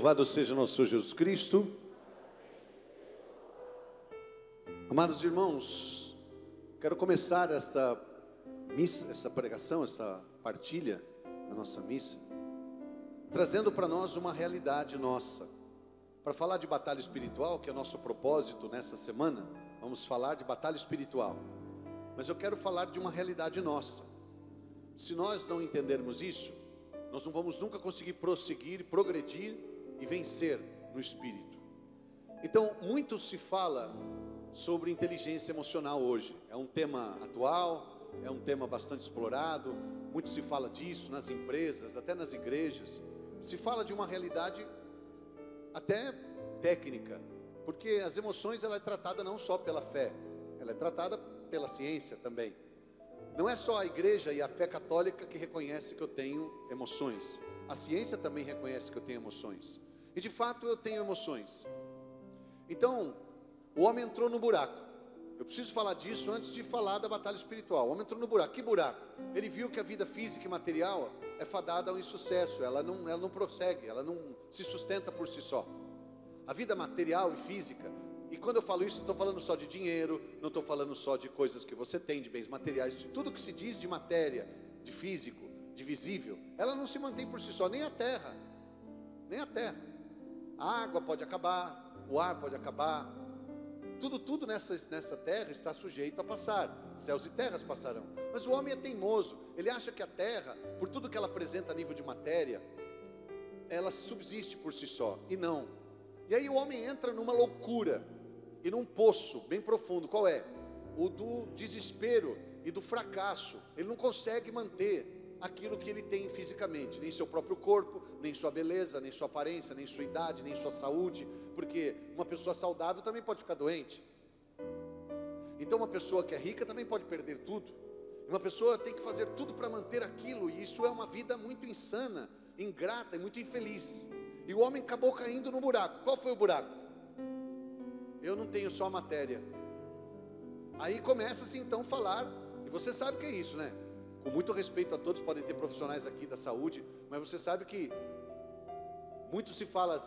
Louvado seja nosso Senhor Jesus Cristo. Amados irmãos, quero começar esta missa, essa pregação, essa partilha da nossa missa, trazendo para nós uma realidade nossa. Para falar de batalha espiritual, que é nosso propósito nessa semana, vamos falar de batalha espiritual. Mas eu quero falar de uma realidade nossa. Se nós não entendermos isso, nós não vamos nunca conseguir prosseguir, progredir e vencer no espírito. Então, muito se fala sobre inteligência emocional hoje. É um tema atual, é um tema bastante explorado. Muito se fala disso nas empresas, até nas igrejas. Se fala de uma realidade até técnica, porque as emoções ela é tratada não só pela fé, ela é tratada pela ciência também. Não é só a igreja e a fé católica que reconhece que eu tenho emoções. A ciência também reconhece que eu tenho emoções. E de fato eu tenho emoções. Então, o homem entrou no buraco. Eu preciso falar disso antes de falar da batalha espiritual. O homem entrou no buraco. Que buraco? Ele viu que a vida física e material é fadada ao insucesso. Ela não prossegue, ela não se sustenta por si só. A vida material e física, e quando eu falo isso, não estou falando só de dinheiro, não estou falando só de coisas que você tem, de bens materiais, de tudo que se diz de matéria, de físico, de visível, ela não se mantém por si só, nem a terra, nem a terra. A água pode acabar, o ar pode acabar, tudo nessa terra está sujeito a passar, céus e terras passarão. Mas o homem é teimoso, ele acha que a terra, por tudo que ela apresenta a nível de matéria, ela subsiste por si só, e não. E aí o homem entra numa loucura, e num poço bem profundo. Qual é? O do desespero e do fracasso. Ele não consegue manter aquilo que ele tem fisicamente, nem seu próprio corpo, nem sua beleza, nem sua aparência, nem sua idade, nem sua saúde, porque uma pessoa saudável também pode ficar doente. Então uma pessoa que é rica também pode perder tudo. Uma pessoa tem que fazer tudo para manter aquilo, e isso é uma vida muito insana, ingrata e muito infeliz. E o homem acabou caindo no buraco. Qual foi o buraco? Eu não tenho só matéria. Aí começa-se então a falar, e você sabe o que é isso, né? Com muito respeito a todos, podem ter profissionais aqui da saúde, mas você sabe que muito se fala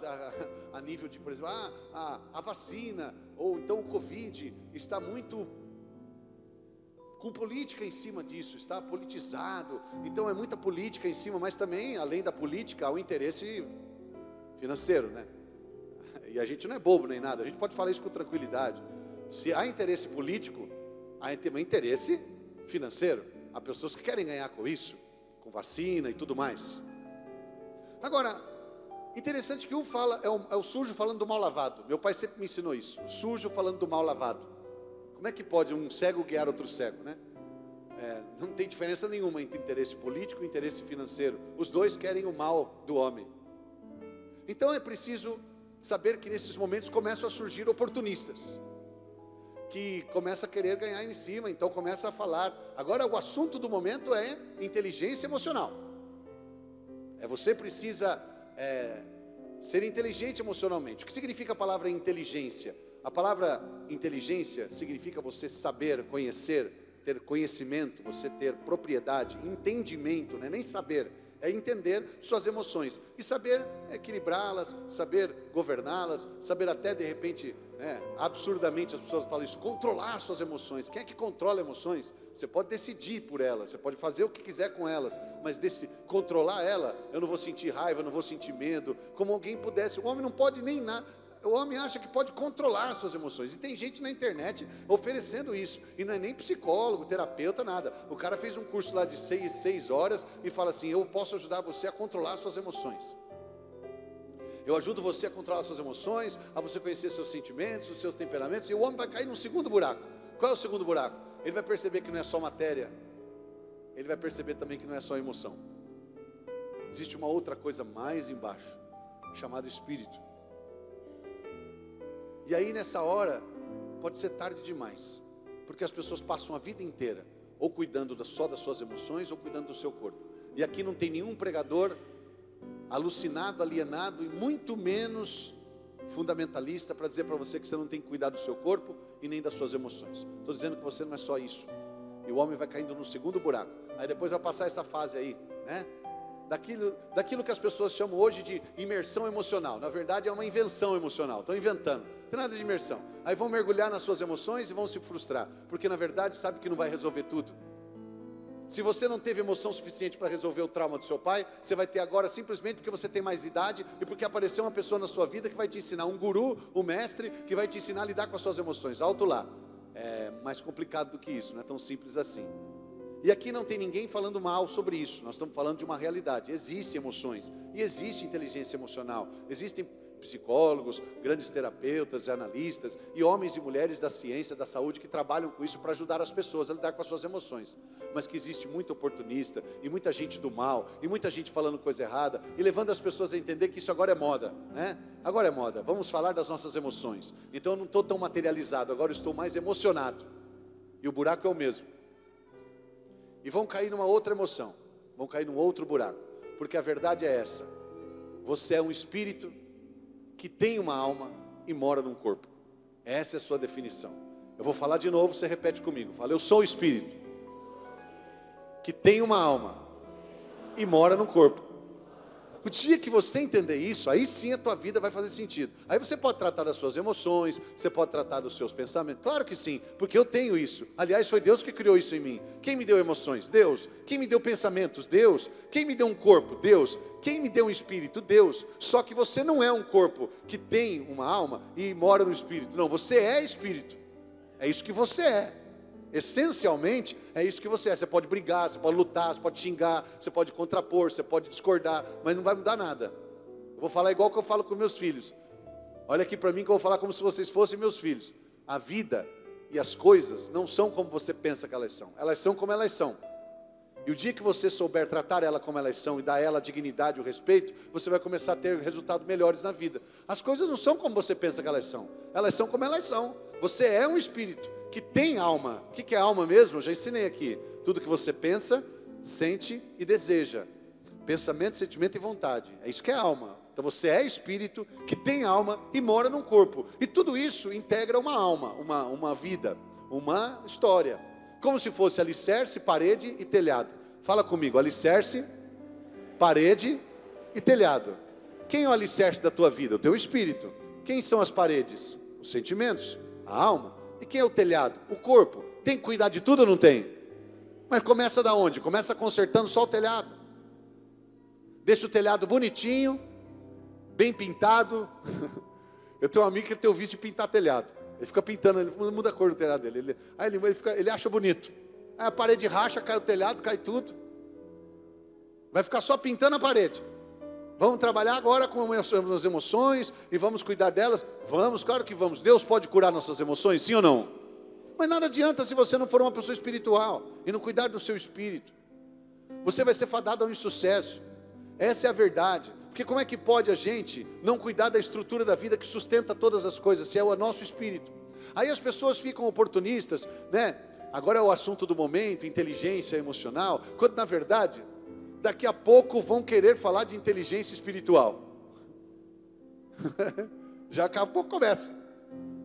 a nível de, por exemplo, a vacina, ou então o Covid, está muito com política em cima disso, está politizado, então é muita política em cima, mas também, além da política, há o interesse financeiro, né? E a gente não é bobo nem nada, a gente pode falar isso com tranquilidade. Se há interesse político, há também interesse financeiro. Há pessoas que querem ganhar com isso, com vacina e tudo mais. Agora, interessante que um fala, é o sujo falando do mal lavado. Meu pai sempre me ensinou isso, o sujo falando do mal lavado. Como é que pode um cego guiar outro cego, né? Não tem diferença nenhuma entre interesse político e interesse financeiro. Os dois querem o mal do homem. Então é preciso saber que nesses momentos começam a surgir oportunistas, que começam a querer ganhar em cima, então começa a falar. Agora o assunto do momento é inteligência emocional. Você precisa ser inteligente emocionalmente. O que significa a palavra inteligência? A palavra inteligência significa você saber, conhecer, ter conhecimento, você ter propriedade, entendimento, não é nem saber, é entender suas emoções e saber equilibrá-las, saber governá-las, saber até de repente, absurdamente as pessoas falam isso, controlar suas emoções. Quem é que controla emoções? Você pode decidir por elas, você pode fazer o que quiser com elas, mas controlar ela, eu não vou sentir raiva, eu não vou sentir medo, como alguém pudesse. O homem não pode nem nada. O homem acha que pode controlar suas emoções, e tem gente na internet oferecendo isso, e não é nem psicólogo, terapeuta, nada. O cara fez um curso lá de 6 horas e fala assim: eu posso ajudar você a controlar suas emoções. Eu ajudo você a controlar suas emoções, a você conhecer seus sentimentos, os seus temperamentos. E o homem vai cair num segundo buraco. Qual é o segundo buraco? Ele vai perceber que não é só matéria, ele vai perceber também que não é só emoção. Existe uma outra coisa mais embaixo, chamada espírito. E aí nessa hora, pode ser tarde demais, porque as pessoas passam a vida inteira, ou cuidando só das suas emoções, ou cuidando do seu corpo. E aqui não tem nenhum pregador alucinado, alienado, e muito menos fundamentalista para dizer para você que você não tem que cuidar do seu corpo e nem das suas emoções. Estou dizendo que você não é só isso. E o homem vai caindo no segundo buraco. Aí depois vai passar essa fase aí, né? daquilo que as pessoas chamam hoje de imersão emocional. Na verdade é uma invenção emocional, estão inventando, não tem nada de imersão. Aí vão mergulhar nas suas emoções e vão se frustrar, porque na verdade sabe que não vai resolver tudo. Se você não teve emoção suficiente para resolver o trauma do seu pai, você vai ter agora simplesmente porque você tem mais idade e porque apareceu uma pessoa na sua vida que vai te ensinar, um guru, um mestre, que vai te ensinar a lidar com as suas emoções. Alto lá, é mais complicado do que isso, não é tão simples assim. E aqui não tem ninguém falando mal sobre isso, nós estamos falando de uma realidade. Existem emoções e existe inteligência emocional, existem psicólogos, grandes terapeutas, analistas e homens e mulheres da ciência, da saúde que trabalham com isso para ajudar as pessoas a lidar com as suas emoções. Mas que existe muito oportunista e muita gente do mal e muita gente falando coisa errada e levando as pessoas a entender que isso agora é moda, né? Agora é moda, vamos falar das nossas emoções. Então eu não estou tão materializado, agora eu estou mais emocionado e o buraco é o mesmo. E vão cair numa outra emoção, vão cair num outro buraco, porque a verdade é essa: você é um espírito que tem uma alma e mora num corpo. Essa é a sua definição. Eu vou falar de novo, você repete comigo. Fala: eu sou o espírito que tem uma alma e mora num corpo. O dia que você entender isso, aí sim a tua vida vai fazer sentido. Aí você pode tratar das suas emoções, você pode tratar dos seus pensamentos. Claro que sim, porque eu tenho isso. Aliás, foi Deus que criou isso em mim. Quem me deu emoções? Deus. Quem me deu pensamentos? Deus. Quem me deu um corpo? Deus. Quem me deu um espírito? Deus. Só que você não é um corpo que tem uma alma e mora no espírito. Não, você é espírito. É isso que você é. Essencialmente é isso que você é. Você pode brigar, você pode lutar, você pode xingar, você pode contrapor, você pode discordar, mas não vai mudar nada. Eu vou falar igual que eu falo com meus filhos. Olha aqui para mim que eu vou falar como se vocês fossem meus filhos. A vida e as coisas não são como você pensa que elas são como elas são. E o dia que você souber tratar ela como elas são e dar a ela a dignidade e o respeito, você vai começar a ter resultados melhores na vida. As coisas não são como você pensa que elas são como elas são. Você é um espírito que tem alma. O que é alma mesmo? Eu já ensinei aqui. Tudo que você pensa, sente e deseja. Pensamento, sentimento e vontade. É isso que é alma. Então você é espírito que tem alma e mora num corpo. E tudo isso integra uma alma, uma vida, uma história. Como se fosse alicerce, parede e telhado. Fala comigo: alicerce, parede e telhado. Quem é o alicerce da tua vida? O teu espírito. Quem são as paredes? Os sentimentos, a alma. E quem é o telhado? O corpo. Tem que cuidar de tudo ou não tem? Mas começa da onde? Começa consertando só o telhado. Deixa o telhado bonitinho, bem pintado. Eu tenho um amigo que tem o vício de pintar telhado. Ele fica pintando, ele muda a cor do telhado dele. Ele acha bonito. Aí a parede racha, cai o telhado, cai tudo. Vai ficar só pintando a parede. Vamos trabalhar agora com as emoções e vamos cuidar delas? Vamos, claro que vamos. Deus pode curar nossas emoções, sim ou não? Mas nada adianta se você não for uma pessoa espiritual e não cuidar do seu espírito. Você vai ser fadado ao insucesso. Essa é a verdade. Porque como é que pode a gente não cuidar da estrutura da vida que sustenta todas as coisas, se é o nosso espírito? Aí as pessoas ficam oportunistas, né? Agora é o assunto do momento, inteligência emocional, quando na verdade, daqui a pouco vão querer falar de inteligência espiritual. Já acabou, começa.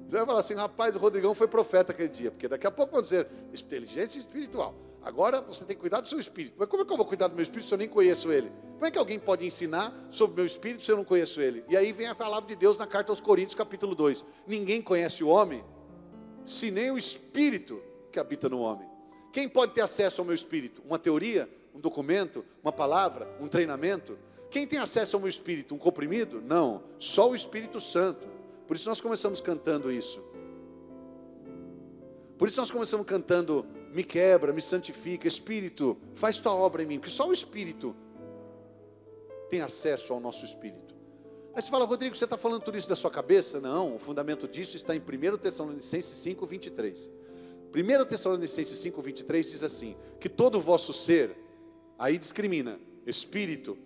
Você vai falar assim: rapaz, o Rodrigão foi profeta aquele dia, porque daqui a pouco vão dizer inteligência espiritual. Agora você tem que cuidar do seu espírito. Mas como é que eu vou cuidar do meu espírito se eu nem conheço ele? Como é que alguém pode ensinar sobre o meu espírito se eu não conheço ele? E aí vem a palavra de Deus na carta aos Coríntios, capítulo 2. Ninguém conhece o homem, se nem o espírito que habita no homem. Quem pode ter acesso ao meu espírito? Uma teoria? Um documento? Uma palavra? Um treinamento? Quem tem acesso ao meu espírito? Um comprimido? Não, só o Espírito Santo. Por isso nós começamos cantando isso. Por isso nós começamos cantando: me quebra, me santifica, Espírito, faz tua obra em mim. Porque só o Espírito tem acesso ao nosso espírito. Aí você fala: Rodrigo, você está falando tudo isso da sua cabeça? Não, o fundamento disso está em 1 Tessalonicenses 5, 23. 1 Tessalonicenses 5, 23 diz assim: que todo o vosso ser, aí discrimina, espírito,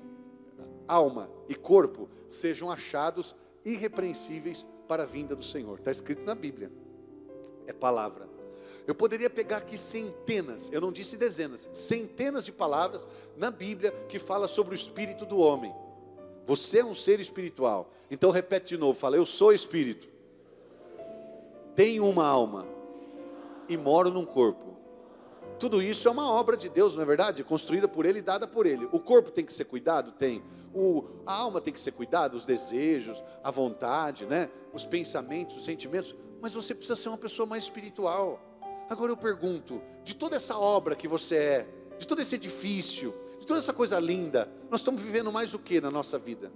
alma e corpo, sejam achados irrepreensíveis para a vinda do Senhor. Está escrito na Bíblia, é palavra. Eu poderia pegar aqui centenas, eu não disse dezenas, centenas de palavras na Bíblia que fala sobre o espírito do homem. Você é um ser espiritual. Então repete de novo, fala: eu sou espírito, tenho uma alma e moro num corpo. Tudo isso é uma obra de Deus, não é verdade? Construída por Ele e dada por Ele. O corpo tem que ser cuidado? Tem. A alma tem que ser cuidada, os desejos, a vontade, né? Os pensamentos, os sentimentos. Mas você precisa ser uma pessoa mais espiritual. Agora eu pergunto, de toda essa obra que você é, de todo esse edifício, de toda essa coisa linda, nós estamos vivendo mais o que na nossa vida?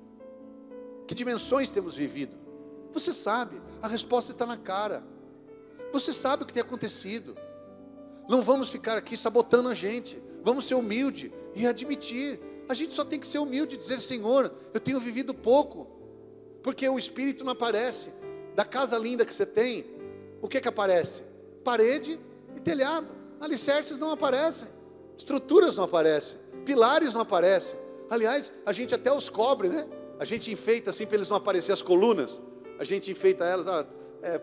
Que dimensões temos vivido? Você sabe, a resposta está na cara. Você sabe o que tem acontecido. Não vamos ficar aqui sabotando a gente. Vamos ser humilde e admitir. A gente só tem que ser humilde e dizer: Senhor, eu tenho vivido pouco, porque o Espírito não aparece. Da casa linda que você tem, o que aparece? Parede e telhado. Alicerces não aparecem, estruturas não aparecem, pilares não aparecem. Aliás, a gente até os cobre, né? A gente enfeita assim para eles não aparecer as colunas. A gente enfeita elas,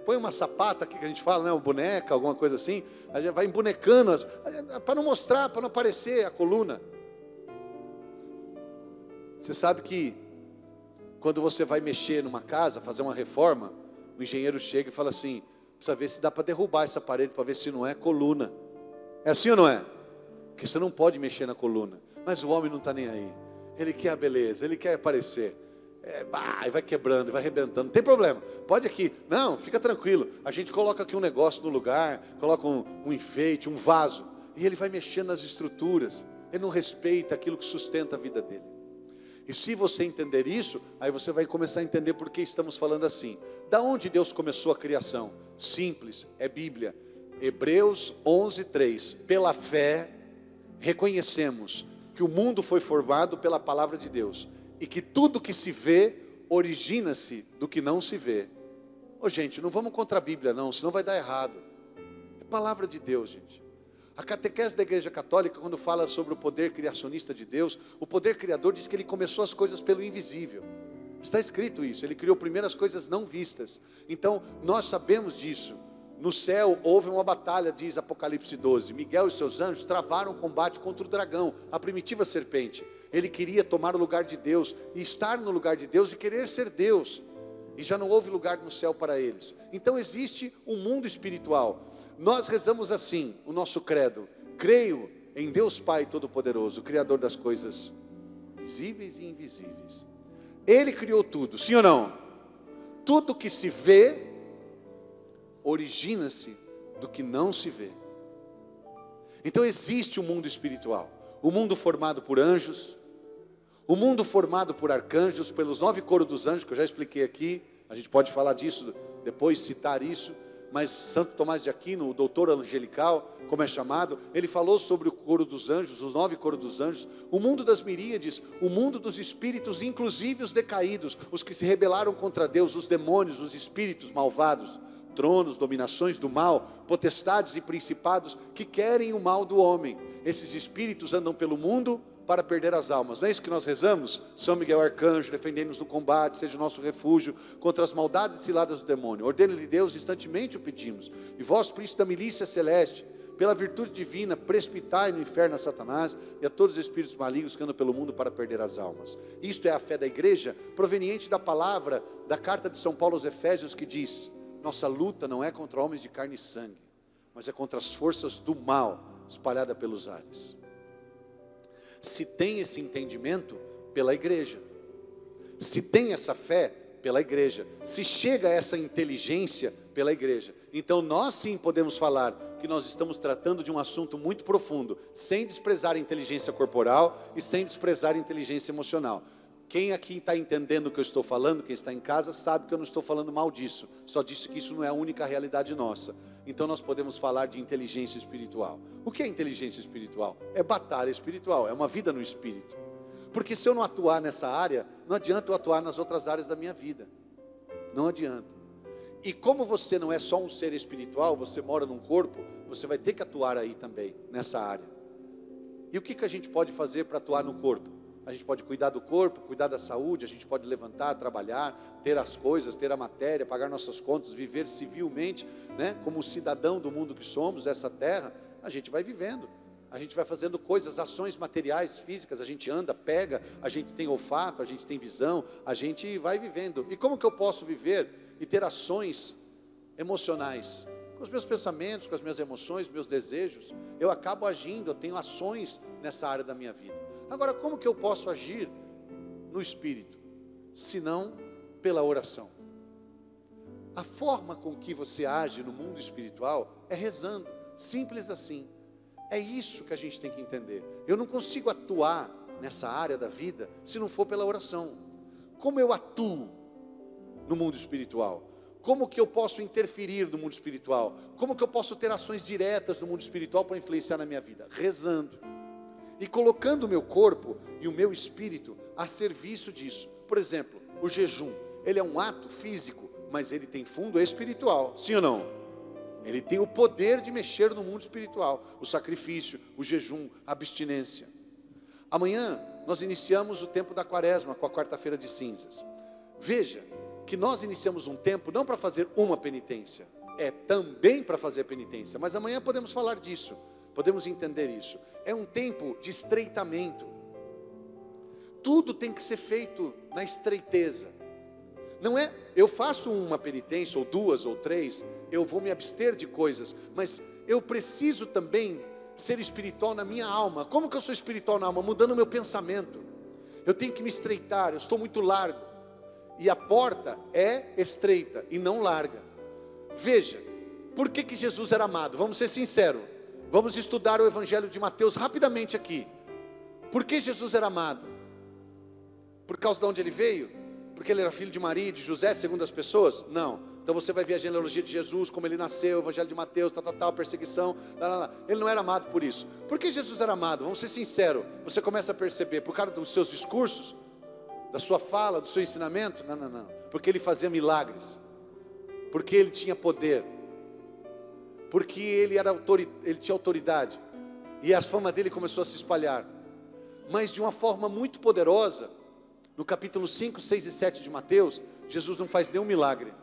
põe uma sapata aqui que a gente fala, né? Uma boneca, alguma coisa assim. A gente vai embonecando para não mostrar, para não aparecer a coluna. Você sabe que quando você vai mexer numa casa, fazer uma reforma, o engenheiro chega e fala assim: precisa ver se dá para derrubar essa parede, para ver se não é coluna. É assim ou não é? Porque você não pode mexer na coluna. Mas o homem não está nem aí. Ele quer a beleza, ele quer aparecer. Vai quebrando, vai arrebentando, não tem problema. Pode aqui, não, fica tranquilo. A gente coloca aqui um negócio no lugar, coloca um enfeite, um vaso. E ele vai mexendo nas estruturas. Ele não respeita aquilo que sustenta a vida dele. E se você entender isso, aí você vai começar a entender por que estamos falando assim. Da onde Deus começou a criação? Simples, é Bíblia. Hebreus 11:3. Pela fé, reconhecemos que o mundo foi formado pela palavra de Deus, e que tudo que se vê, origina-se do que não se vê. Gente, não vamos contra a Bíblia não, senão vai dar errado. É palavra de Deus, gente. A catequese da Igreja Católica, quando fala sobre o poder criacionista de Deus, o poder criador diz que Ele começou as coisas pelo invisível. Está escrito isso, Ele criou primeiro as coisas não vistas. Então, nós sabemos disso. No céu houve uma batalha, diz Apocalipse 12. Miguel e seus anjos travaram um combate contra o dragão, a primitiva serpente. Ele queria tomar o lugar de Deus, e estar no lugar de Deus, e querer ser Deus. E já não houve lugar no céu para eles. Então existe um mundo espiritual. Nós rezamos assim, o nosso credo: creio em Deus Pai Todo-Poderoso, Criador das coisas visíveis e invisíveis. Ele criou tudo, sim ou não? Tudo que se vê, origina-se do que não se vê. Então existe um mundo espiritual. O mundo formado por anjos, o mundo formado por arcanjos, pelos 9 coros dos anjos, que eu já expliquei aqui. A gente pode falar disso depois, citar isso. Mas Santo Tomás de Aquino, o doutor angelical, como é chamado, ele falou sobre o coro dos anjos, os 9 coros dos anjos, o mundo das miríades, o mundo dos espíritos, inclusive os decaídos, os que se rebelaram contra Deus, os demônios, os espíritos malvados, tronos, dominações do mal, potestades e principados que querem o mal do homem. Esses espíritos andam pelo mundo para perder as almas. Não é isso que nós rezamos? São Miguel Arcanjo, defendendo-nos no combate, seja o nosso refúgio contra as maldades e ciladas do demônio. Ordene-lhe Deus, instantemente o pedimos. E vós, príncipe da milícia celeste, pela virtude divina, precipitai no inferno a Satanás e a todos os espíritos malignos que andam pelo mundo para perder as almas. Isto é a fé da igreja, proveniente da palavra da carta de São Paulo aos Efésios, que diz: nossa luta não é contra homens de carne e sangue, mas é contra as forças do mal espalhadas pelos ares. Se tem esse entendimento, pela igreja. Se tem essa fé, pela igreja. Se chega a essa inteligência, pela igreja. Então nós sim podemos falar que nós estamos tratando de um assunto muito profundo, sem desprezar a inteligência corporal e sem desprezar a inteligência emocional. Quem aqui está entendendo o que eu estou falando, quem está em casa, sabe que eu não estou falando mal disso. Só disse que isso não é a única realidade nossa. Então nós podemos falar de inteligência espiritual. O que é inteligência espiritual? É batalha espiritual, é uma vida no espírito. Porque se eu não atuar nessa área, não adianta eu atuar nas outras áreas da minha vida. Não adianta. E como você não é só um ser espiritual, você mora num corpo, você vai ter que atuar aí também, nessa área. E o que a gente pode fazer para atuar no corpo? A gente pode cuidar do corpo, cuidar da saúde, a gente pode levantar, trabalhar, ter as coisas, ter a matéria, pagar nossas contas, viver civilmente, né? Como cidadão do mundo que somos, dessa terra, a gente vai vivendo. A gente vai fazendo coisas, ações materiais, físicas, a gente anda, pega, a gente tem olfato, a gente tem visão, a gente vai vivendo. E como que eu posso viver e ter ações emocionais? com os meus pensamentos, com as minhas emoções, meus desejos, eu acabo agindo, eu tenho ações nessa área da minha vida. Agora, como que eu posso agir no Espírito, se não pela oração? A forma com que você age no mundo espiritual é rezando, simples assim. É isso que a gente tem que entender. Eu não consigo atuar nessa área da vida se não for pela oração. Como eu atuo no mundo espiritual? Como que eu posso interferir no mundo espiritual? Como que eu posso ter ações diretas no mundo espiritual para influenciar na minha vida? Rezando. E colocando o meu corpo e o meu espírito a serviço disso. Por exemplo, o jejum, ele é um ato físico, mas ele tem fundo espiritual, sim ou não? Ele tem o poder de mexer no mundo espiritual. O sacrifício, o jejum, a abstinência. Amanhã nós iniciamos o tempo da quaresma com a quarta-feira de cinzas. Veja que nós iniciamos um tempo não para fazer uma penitência, é também para fazer penitência, mas amanhã podemos falar disso, podemos entender isso. É um tempo de estreitamento. Tudo tem que ser feito na estreiteza. Não é, eu faço uma penitência, ou duas, ou três, eu vou me abster de coisas, mas eu preciso também ser espiritual na minha alma. Como que eu sou espiritual na alma? Mudando o meu pensamento. Eu tenho que me estreitar, eu estou muito largo. E a porta é estreita e não larga. Veja, por que Jesus era amado? Vamos ser sinceros. Vamos estudar o Evangelho de Mateus rapidamente aqui. Por que Jesus era amado? Por causa de onde ele veio? Porque ele era filho de Maria e de José, segundo as pessoas? Não. Então você vai ver a genealogia de Jesus, como ele nasceu, o Evangelho de Mateus, perseguição, Ele não era amado por isso. Por que Jesus era amado? Vamos ser sinceros. Você começa a perceber, por causa dos seus discursos, da sua fala, do seu ensinamento? Não. Porque ele fazia milagres. Porque ele tinha poder. Porque ele tinha autoridade. E a fama dele começou a se espalhar. Mas de uma forma muito poderosa. No capítulo 5, 6 e 7 de Mateus, Jesus não faz nenhum milagre.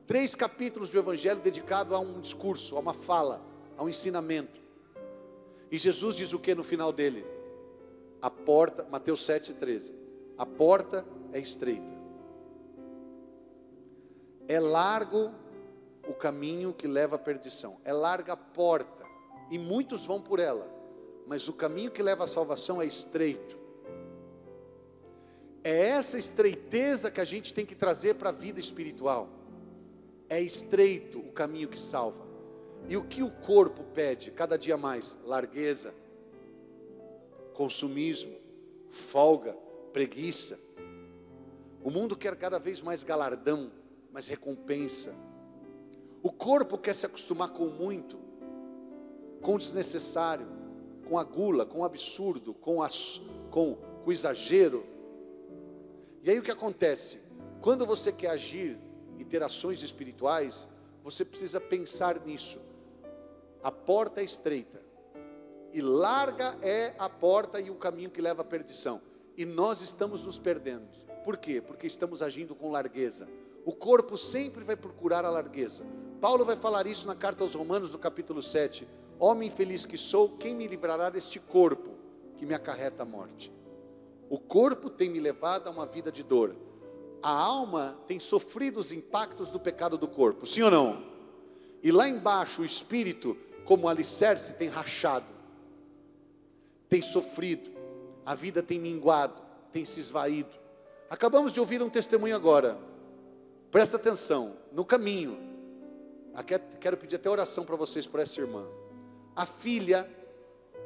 3 capítulos do Evangelho dedicado a um discurso, a uma fala, a um ensinamento. E Jesus diz o que no final dele? A porta, Mateus 7, 13. A porta é estreita. É largo o caminho que leva à perdição. É larga a porta. E muitos vão por ela. Mas o caminho que leva à salvação é estreito. É essa estreiteza que a gente tem que trazer para a vida espiritual. É estreito o caminho que salva. E o que o corpo pede cada dia mais? Largueza, consumismo, folga, preguiça. O mundo quer cada vez mais galardão, mais recompensa. O corpo quer se acostumar com o muito, com o desnecessário, com a gula, com o absurdo, com o exagero. E aí o que acontece? Quando você quer agir e ter ações espirituais, você precisa pensar nisso. A porta é estreita, e larga é a porta e o caminho que leva à perdição. E nós estamos nos perdendo. Por quê? Porque estamos agindo com largueza. O corpo sempre vai procurar a largueza. Paulo vai falar isso na carta aos Romanos, no capítulo 7. Homem infeliz que sou, quem me livrará deste corpo que me acarreta a morte? O corpo tem me levado a uma vida de dor. A alma tem sofrido os impactos do pecado do corpo, sim ou não? E lá embaixo o espírito, como alicerce, tem rachado, tem sofrido, a vida tem minguado, tem se esvaído. Acabamos de ouvir um testemunho agora, presta atenção, no caminho, quero pedir até oração para vocês por essa irmã. A filha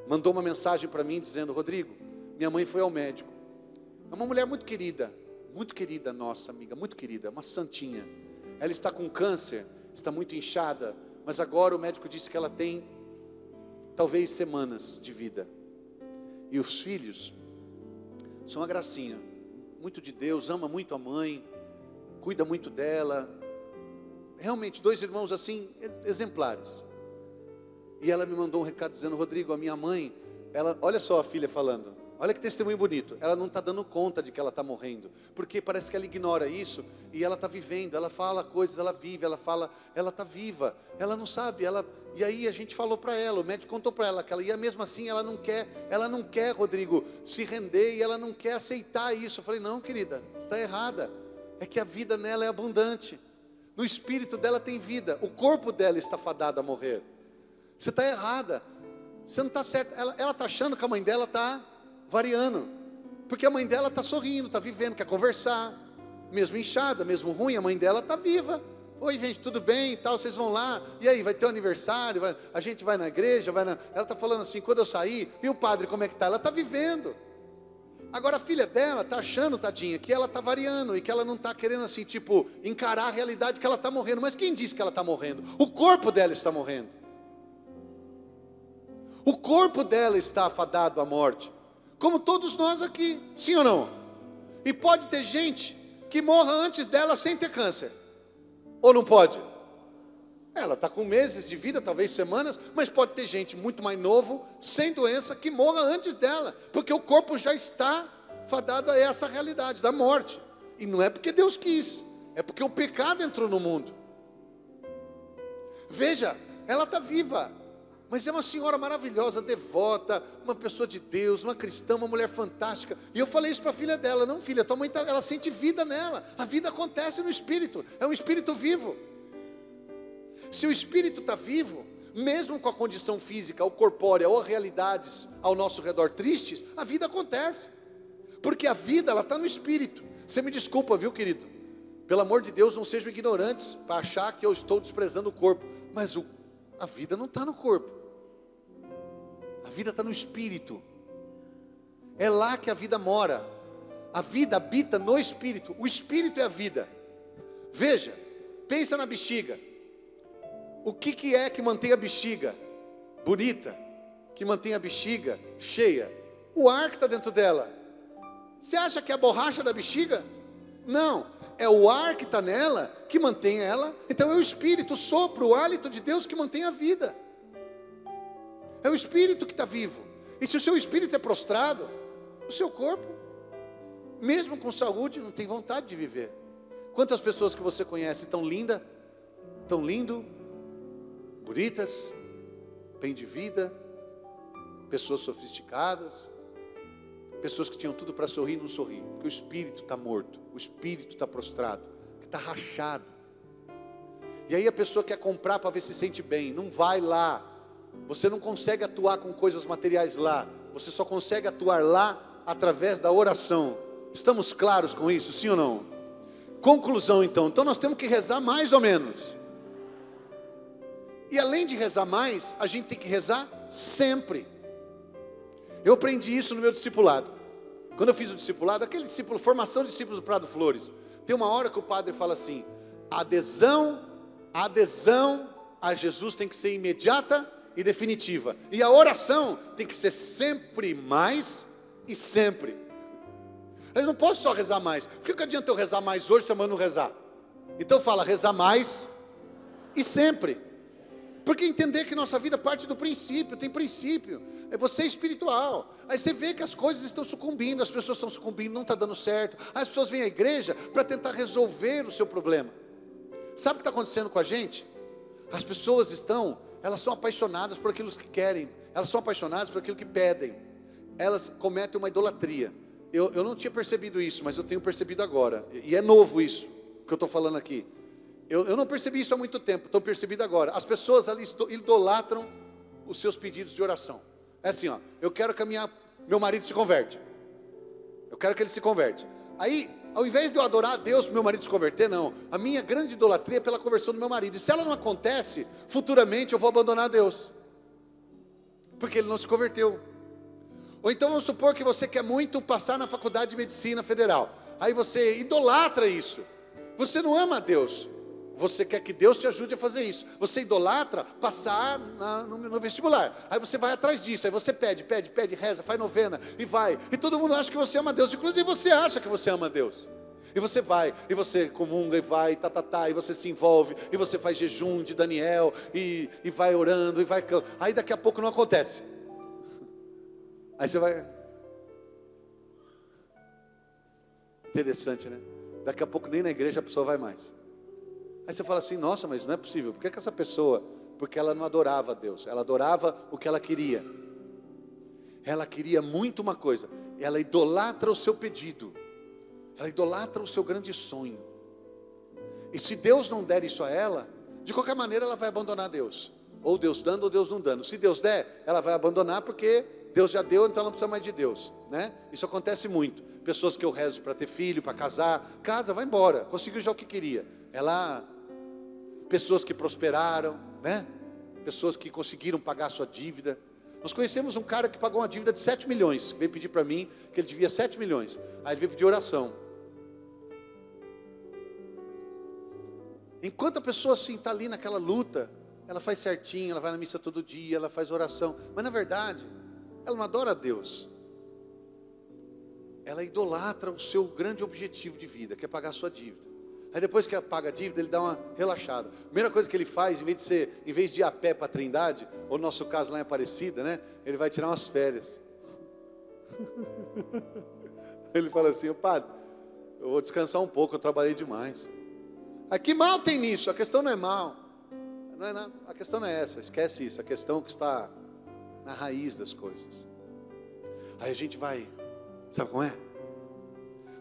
mandou uma mensagem para mim dizendo: Rodrigo, minha mãe foi ao médico. É uma mulher muito querida nossa amiga, muito querida, uma santinha. Ela está com câncer, está muito inchada, mas agora o médico disse que ela tem talvez semanas de vida. E os filhos são uma gracinha, muito de Deus, ama muito a mãe, cuida muito dela. Realmente 2 irmãos assim, exemplares. E ela me mandou um recado dizendo: Rodrigo, a minha mãe, olha só a filha falando, olha que testemunho bonito, ela não está dando conta de que ela está morrendo, porque parece que ela ignora isso, e ela está vivendo, ela fala coisas, ela vive, ela fala, ela está viva, ela não sabe, e aí a gente falou para ela, o médico contou para ela, que ela ia mesmo assim, ela não quer, Rodrigo, se render, e ela não quer aceitar isso. Eu falei: não, querida, está errada, é que a vida nela é abundante. No espírito dela tem vida. O corpo dela está fadado a morrer. Você está errada. Você não está certa. Ela está achando que a mãe dela está variando. Porque a mãe dela está sorrindo, está vivendo, quer conversar. Mesmo inchada, mesmo ruim, a mãe dela está viva. Oi, gente, tudo bem e tal, vocês vão lá. E aí, vai ter um aniversário, a gente vai na igreja, Ela está falando assim, quando eu sair, e o padre como é que está? Ela está vivendo. Agora a filha dela está achando, tadinha, que ela está variando e que ela não está querendo assim, tipo, encarar a realidade que ela está morrendo. Mas quem disse que ela está morrendo? O corpo dela está morrendo. O corpo dela está afadado à morte. Como todos nós aqui, sim ou não? E pode ter gente que morra antes dela sem ter câncer. Ou não pode? Ela está com meses de vida, talvez semanas, mas pode ter gente muito mais novo, sem doença, que morra antes dela, porque o corpo já está fadado a essa realidade da morte. E não é porque Deus quis, é porque o pecado entrou no mundo. Veja, ela está viva, mas é uma senhora maravilhosa, devota, uma pessoa de Deus, uma cristã, uma mulher fantástica. E eu falei isso para a filha dela: não, filha, tua mãe ela sente vida nela, a vida acontece no espírito, é um espírito vivo. Se o espírito está vivo, mesmo com a condição física, ou corpórea, ou realidades ao nosso redor tristes, a vida acontece, porque a vida ela está no espírito. Você me desculpa, viu, querido? Pelo amor de Deus, não sejam ignorantes para achar que eu estou desprezando o corpo, mas a vida não está no corpo, a vida está no espírito. É lá que a vida mora. A vida habita no espírito. O espírito é a vida. Veja, pensa na bexiga. O que é que mantém a bexiga bonita, que mantém a bexiga cheia? O ar que está dentro dela. Você acha que é a borracha da bexiga? Não, é o ar que está nela que mantém ela. Então é o espírito, o sopro, o hálito de Deus que mantém a vida. É o espírito que está vivo. E se o seu espírito é prostrado, o seu corpo, mesmo com saúde, não tem vontade de viver. Quantas pessoas que você conhece tão linda, tão lindo, bonitas, bem de vida, pessoas sofisticadas, pessoas que tinham tudo para sorrir e não sorri, porque o espírito está morto, o espírito está prostrado, está rachado. E aí a pessoa quer comprar para ver se sente bem, não vai lá. Você não consegue atuar com coisas materiais lá, você só consegue atuar lá através da oração. Estamos claros com isso, sim ou não? Conclusão então nós temos que rezar mais ou menos. E além de rezar mais, a gente tem que rezar sempre. Eu aprendi isso no meu discipulado. Quando eu fiz o discipulado, aquele discípulo, formação de discípulos do Prado Flores, tem uma hora que o padre fala assim: a adesão a Jesus tem que ser imediata e definitiva. E a oração tem que ser sempre mais e sempre. Eu não posso só rezar mais. Por que adianta eu rezar mais hoje se amanhã não rezar? Então fala, rezar mais e sempre. Porque entender que nossa vida parte do princípio, tem princípio, é você espiritual. Aí você vê que as coisas estão sucumbindo, as pessoas estão sucumbindo, não está dando certo. Aí as pessoas vêm à igreja para tentar resolver o seu problema. Sabe o que está acontecendo com a gente? As pessoas elas são apaixonadas por aquilo que querem, elas são apaixonadas por aquilo que pedem, elas cometem uma idolatria. Eu não tinha percebido isso, mas eu tenho percebido agora, e é novo isso que eu estou falando aqui. Eu não percebi isso há muito tempo, estou percebido agora. As pessoas ali idolatram os seus pedidos de oração. É assim, ó, eu quero que meu marido se converte. Eu quero que ele se converte. Aí, ao invés de eu adorar a Deus para meu marido se converter, não. A minha grande idolatria é pela conversão do meu marido. E se ela não acontece, futuramente eu vou abandonar Deus. Porque ele não se converteu. Ou então vamos supor que você quer muito passar na faculdade de medicina federal. Aí você idolatra isso. Você não ama a Deus. Você quer que Deus te ajude a fazer isso. Você idolatra passar no vestibular. Aí você vai atrás disso. Aí você pede, reza, faz novena e vai. E todo mundo acha que você ama Deus. Inclusive você acha que você ama Deus. E você vai, e você comunga, e vai, e você se envolve, e você faz jejum de Daniel, e vai orando, e vai... Aí daqui a pouco não acontece. Aí você vai... Interessante, né? Daqui a pouco nem na igreja a pessoa vai mais. Aí você fala assim, nossa, mas não é possível. Por que essa pessoa... Porque ela não adorava a Deus. Ela adorava o que ela queria. Ela queria muito uma coisa. Ela idolatra o seu pedido. Ela idolatra o seu grande sonho. E se Deus não der isso a ela, de qualquer maneira ela vai abandonar Deus. Ou Deus dando ou Deus não dando. Se Deus der, ela vai abandonar porque Deus já deu, então ela não precisa mais de Deus, né? Isso acontece muito. Pessoas que eu rezo para ter filho, para casar, casa, vai embora, conseguiu já o que queria. Pessoas que prosperaram, né? Pessoas que conseguiram pagar a sua dívida. Nós conhecemos um cara que pagou uma dívida de 7 milhões, veio pedir para mim que ele devia 7 milhões. Aí ele veio pedir oração. Enquanto a pessoa assim está ali naquela luta, ela faz certinho, ela vai na missa todo dia, ela faz oração, mas na verdade, ela não adora a Deus. Ela idolatra o seu grande objetivo de vida, que é pagar a sua dívida. Aí depois que ela paga a dívida, ele dá uma relaxada. Primeira coisa que ele faz, em vez de ir a pé para a Trindade, ou no nosso caso lá em Aparecida, né? Ele vai tirar umas férias. Ele fala assim: padre, eu vou descansar um pouco, eu trabalhei demais. Que mal tem nisso? A questão não é mal. A questão não é essa, esquece isso. A questão que está na raiz das coisas. Aí a gente vai, sabe como é?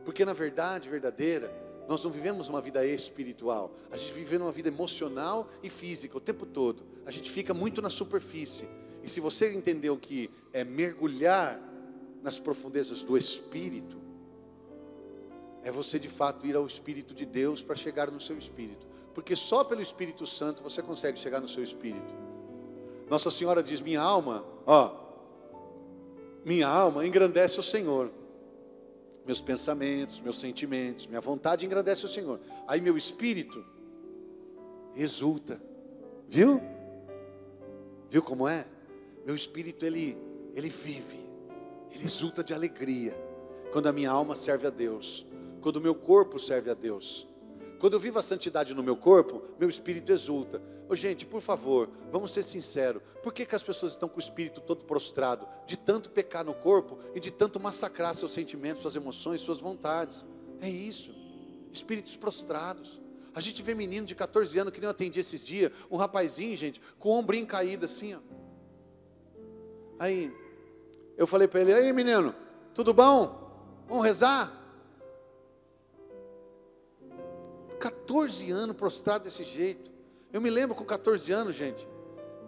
Porque na verdade verdadeira, nós não vivemos uma vida espiritual. A gente vive uma vida emocional e física o tempo todo. A gente fica muito na superfície. E se você entendeu que é mergulhar nas profundezas do Espírito, é você de fato ir ao Espírito de Deus para chegar no seu Espírito. Porque só pelo Espírito Santo você consegue chegar no seu Espírito. Nossa Senhora diz: minha alma engrandece o Senhor. Meus pensamentos, meus sentimentos, minha vontade engrandece o Senhor. Aí meu Espírito exulta. Viu? Viu como é? Meu Espírito ele vive. Ele exulta de alegria. Quando a minha alma serve a Deus. Quando o meu corpo serve a Deus. Quando eu vivo a santidade no meu corpo, meu espírito exulta. Gente, por favor, vamos ser sinceros. Por que as pessoas estão com o espírito todo prostrado? De tanto pecar no corpo e de tanto massacrar seus sentimentos, suas emoções, suas vontades. É isso. Espíritos prostrados. A gente vê menino de 14 anos, que nem eu atendi esses dias, um rapazinho, gente, com o ombrinho caído assim, ó. Aí, eu falei para ele: aí menino, tudo bom? Vamos rezar? 14 anos prostrado desse jeito. Eu me lembro com 14 anos, gente,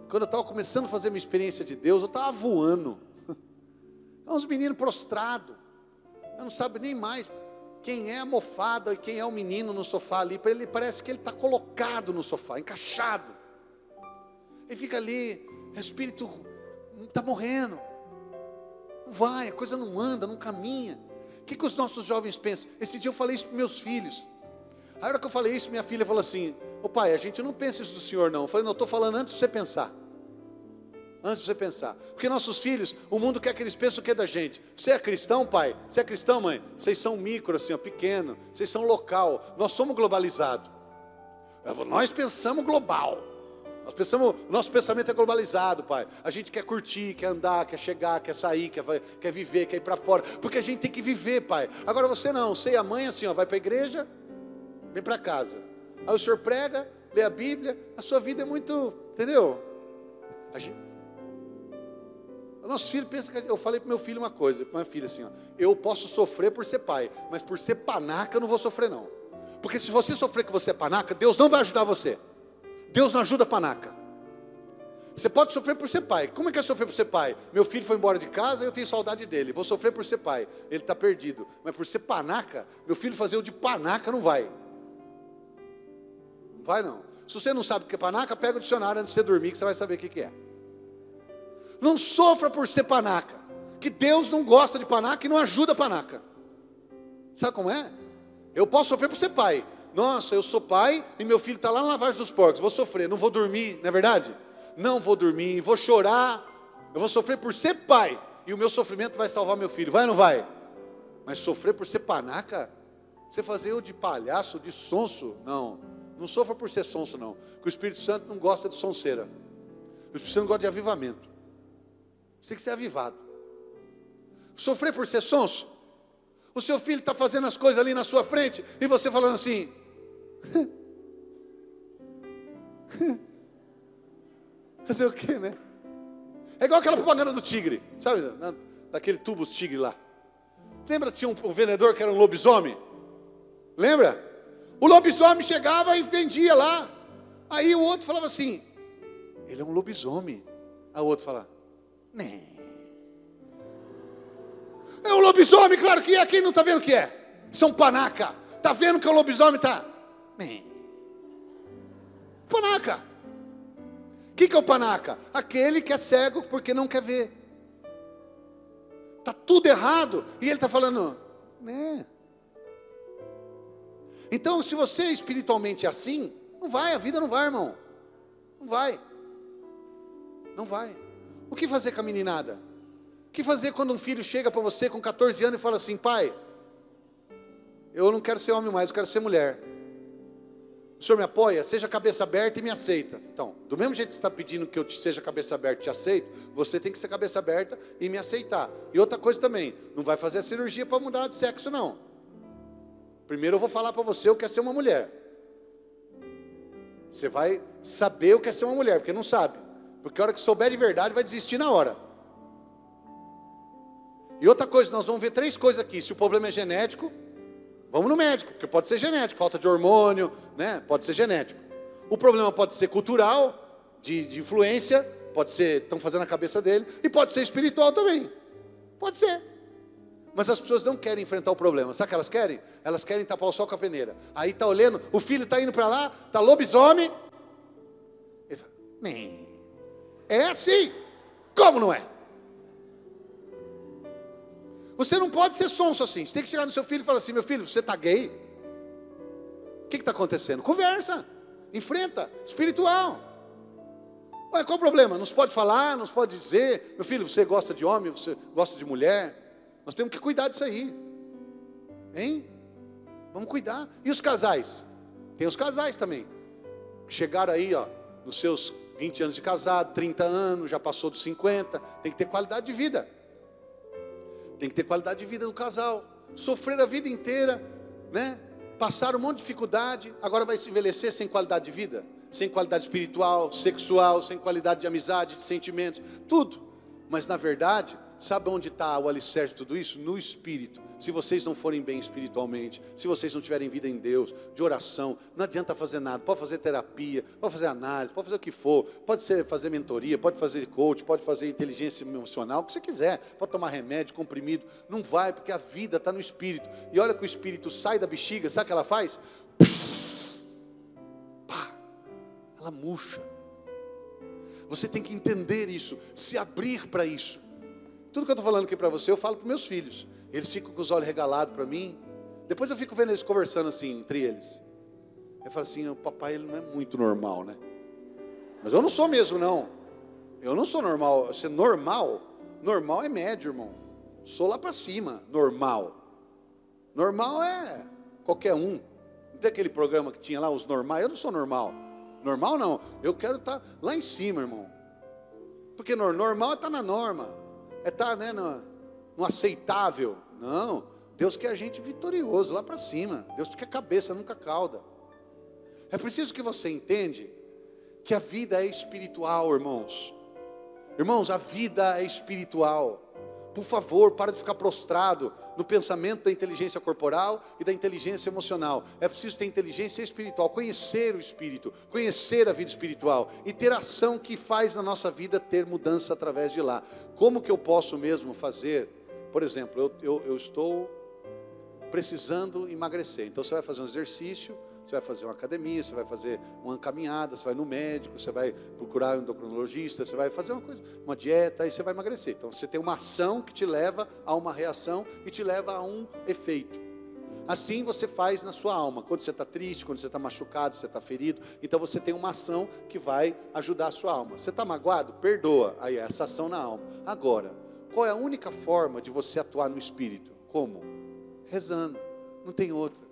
quando eu estava começando a fazer minha experiência de Deus, eu estava voando. Uns meninos prostrados. Eu não sabe nem mais quem é a mofada e quem é o menino no sofá ali. Ele parece que ele está colocado no sofá, encaixado. Ele fica ali, o espírito está morrendo. Não vai, a coisa não anda, não caminha. O que os nossos jovens pensam? Esse dia eu falei isso para meus filhos. A hora que eu falei isso, minha filha falou assim: ô pai, a gente não pensa isso do senhor não. Eu falei: não, eu estou falando antes de você pensar. Antes de você pensar. Porque nossos filhos, o mundo quer que eles pensem o que da gente. Você é cristão, pai? Você é cristão, mãe? Vocês são micro, assim, ó, pequeno. Vocês são local. Nós somos globalizados. Nós pensamos global. Nosso pensamento é globalizado, pai. A gente quer curtir, quer andar, quer chegar, quer sair, quer viver, quer ir para fora. Porque a gente tem que viver, pai. Agora você não. Você e a mãe, assim, ó, vai para a igreja, vem para casa. Aí o senhor prega, lê a Bíblia, a sua vida é muito, entendeu? O nosso filho pensa que... Eu falei para meu filho uma coisa, para minha filha assim, ó: eu posso sofrer por ser pai, mas por ser panaca eu não vou sofrer não. Porque se você sofrer que você é panaca, Deus não vai ajudar você. Deus não ajuda panaca. Você pode sofrer por ser pai. Como é que é sofrer por ser pai? Meu filho foi embora de casa, eu tenho saudade dele. Vou sofrer por ser pai. Ele está perdido. Mas por ser panaca, meu filho fazer o de panaca não vai. Não vai não. Se você não sabe o que é panaca, pega o dicionário antes de você dormir, que você vai saber o que é. Não sofra por ser panaca. Que Deus não gosta de panaca e não ajuda panaca. Sabe como é? Eu posso sofrer por ser pai. Nossa, eu sou pai e meu filho está lá na lavagem dos porcos. Vou sofrer, não vou dormir, não é verdade? Não vou dormir, vou chorar. Eu vou sofrer por ser pai. E o meu sofrimento vai salvar meu filho. Vai ou não vai? Mas sofrer por ser panaca? Você fazer eu de palhaço, de sonso? Não. Não sofra por ser sonso, não. Porque o Espírito Santo não gosta de sonseira. O Espírito Santo gosta de avivamento. Você tem que ser avivado. Sofrer por ser sonso? O seu filho está fazendo as coisas ali na sua frente e você falando assim... Fazer o quê, né? É igual aquela propaganda do tigre, sabe? Daquele tubo tigre lá. Lembra que tinha um vendedor que era um lobisomem? Lembra? O lobisomem chegava e vendia lá. Aí o outro falava assim, ele é um lobisomem. Aí o outro falava, né? É um lobisomem, claro que é. Quem não está vendo que é? Isso é um panaca. Está vendo que o lobisomem está? Né? Panaca. O que é o panaca? Aquele que é cego porque não quer ver. Está tudo errado. E ele está falando, né? Então, se você espiritualmente é assim, não vai, a vida não vai, irmão. Não vai. Não vai. O que fazer com a meninada? O que fazer quando um filho chega para você com 14 anos e fala assim, pai, eu não quero ser homem mais, eu quero ser mulher. O senhor me apoia? Seja cabeça aberta e me aceita. Então, do mesmo jeito que você está pedindo que eu seja cabeça aberta e te aceito, você tem que ser cabeça aberta e me aceitar. E outra coisa também, não vai fazer a cirurgia para mudar de sexo, não. Primeiro eu vou falar para você o que é ser uma mulher. Você vai saber o que é ser uma mulher, porque não sabe. Porque a hora que souber de verdade, vai desistir na hora. E outra coisa, nós vamos ver 3 coisas aqui. Se o problema é genético, vamos no médico, porque pode ser genético, falta de hormônio, né? Pode ser genético. O problema pode ser cultural, de influência, pode ser, estão fazendo a cabeça dele, e pode ser espiritual também. Pode ser. Mas as pessoas não querem enfrentar o problema. Sabe o que elas querem? Elas querem tapar o sol com a peneira. Aí está olhando, o filho está indo para lá, está lobisomem. Ele fala, é assim. Como não é? Você não pode ser sonso assim. Você tem que chegar no seu filho e falar assim, meu filho, você está gay? O que está acontecendo? Conversa, enfrenta, espiritual. Ué, qual o problema? Não se pode falar, não se pode dizer, meu filho, você gosta de homem, você gosta de mulher? Nós temos que cuidar disso aí. Hein? Vamos cuidar. E os casais? Tem os casais também. Chegaram aí, ó, nos seus 20 anos de casado, 30 anos, já passou dos 50. Tem que ter qualidade de vida. Tem que ter qualidade de vida no casal. Sofrer a vida inteira, né? Passar um monte de dificuldade. Agora vai se envelhecer sem qualidade de vida? Sem qualidade espiritual, sexual, sem qualidade de amizade, de sentimentos. Tudo. Mas na verdade, sabe onde está o alicerce de tudo isso? No espírito. Se vocês não forem bem espiritualmente, se vocês não tiverem vida em Deus, de oração, não adianta fazer nada. Pode fazer terapia, pode fazer análise, pode fazer o que for, pode fazer mentoria, pode fazer coach, pode fazer inteligência emocional, o que você quiser, pode tomar remédio, comprimido, não vai, porque a vida está no espírito. E olha que o espírito sai da bexiga, sabe o que ela faz? Pá, ela murcha. Você tem que entender isso, se abrir para isso. Tudo que eu estou falando aqui para você, eu falo para meus filhos. Eles ficam com os olhos regalados para mim. Depois eu fico vendo eles conversando assim, entre eles. Eu falo assim, o papai ele não é muito normal, né? Mas eu não sou mesmo, não. Eu não sou normal. Você normal? Normal é médio, irmão. Sou lá para cima, normal. Normal é qualquer um. Não tem aquele programa que tinha lá, os normais? Eu não sou normal. Normal não. Eu quero estar lá em cima, irmão. Porque normal é estar na norma. É estar, né, no aceitável. Não, Deus quer a gente vitorioso, lá para cima. Deus quer cabeça, nunca cauda. É preciso que você entenda que a vida é espiritual, irmãos. Irmãos, a vida é espiritual. Por favor, para de ficar prostrado no pensamento da inteligência corporal e da inteligência emocional. É preciso ter inteligência espiritual, conhecer o Espírito, conhecer a vida espiritual e ter ação que faz na nossa vida ter mudança através de lá. Como que eu posso mesmo fazer? Por exemplo, eu estou precisando emagrecer. Então você vai fazer um exercício, você vai fazer uma academia, você vai fazer uma caminhada, você vai no médico, você vai procurar um endocrinologista, você vai fazer uma coisa, uma dieta, e você vai emagrecer. Então você tem uma ação que te leva a uma reação e te leva a um efeito. Assim você faz na sua alma, quando você está triste, quando você está machucado, você está ferido, então você tem uma ação que vai ajudar a sua alma. Você está magoado? Perdoa, aí é essa ação na alma. Agora, qual é a única forma de você atuar no Espírito? Como? Rezando, não tem outra.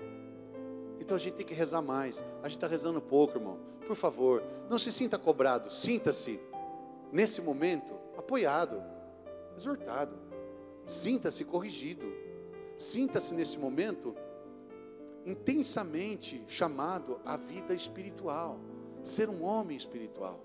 Então a gente tem que rezar mais. A gente está rezando pouco, irmão. Por favor, não se sinta cobrado. Sinta-se, nesse momento, apoiado, exortado. Sinta-se corrigido. Sinta-se nesse momento, intensamente chamado à vida espiritual. Ser um homem espiritual.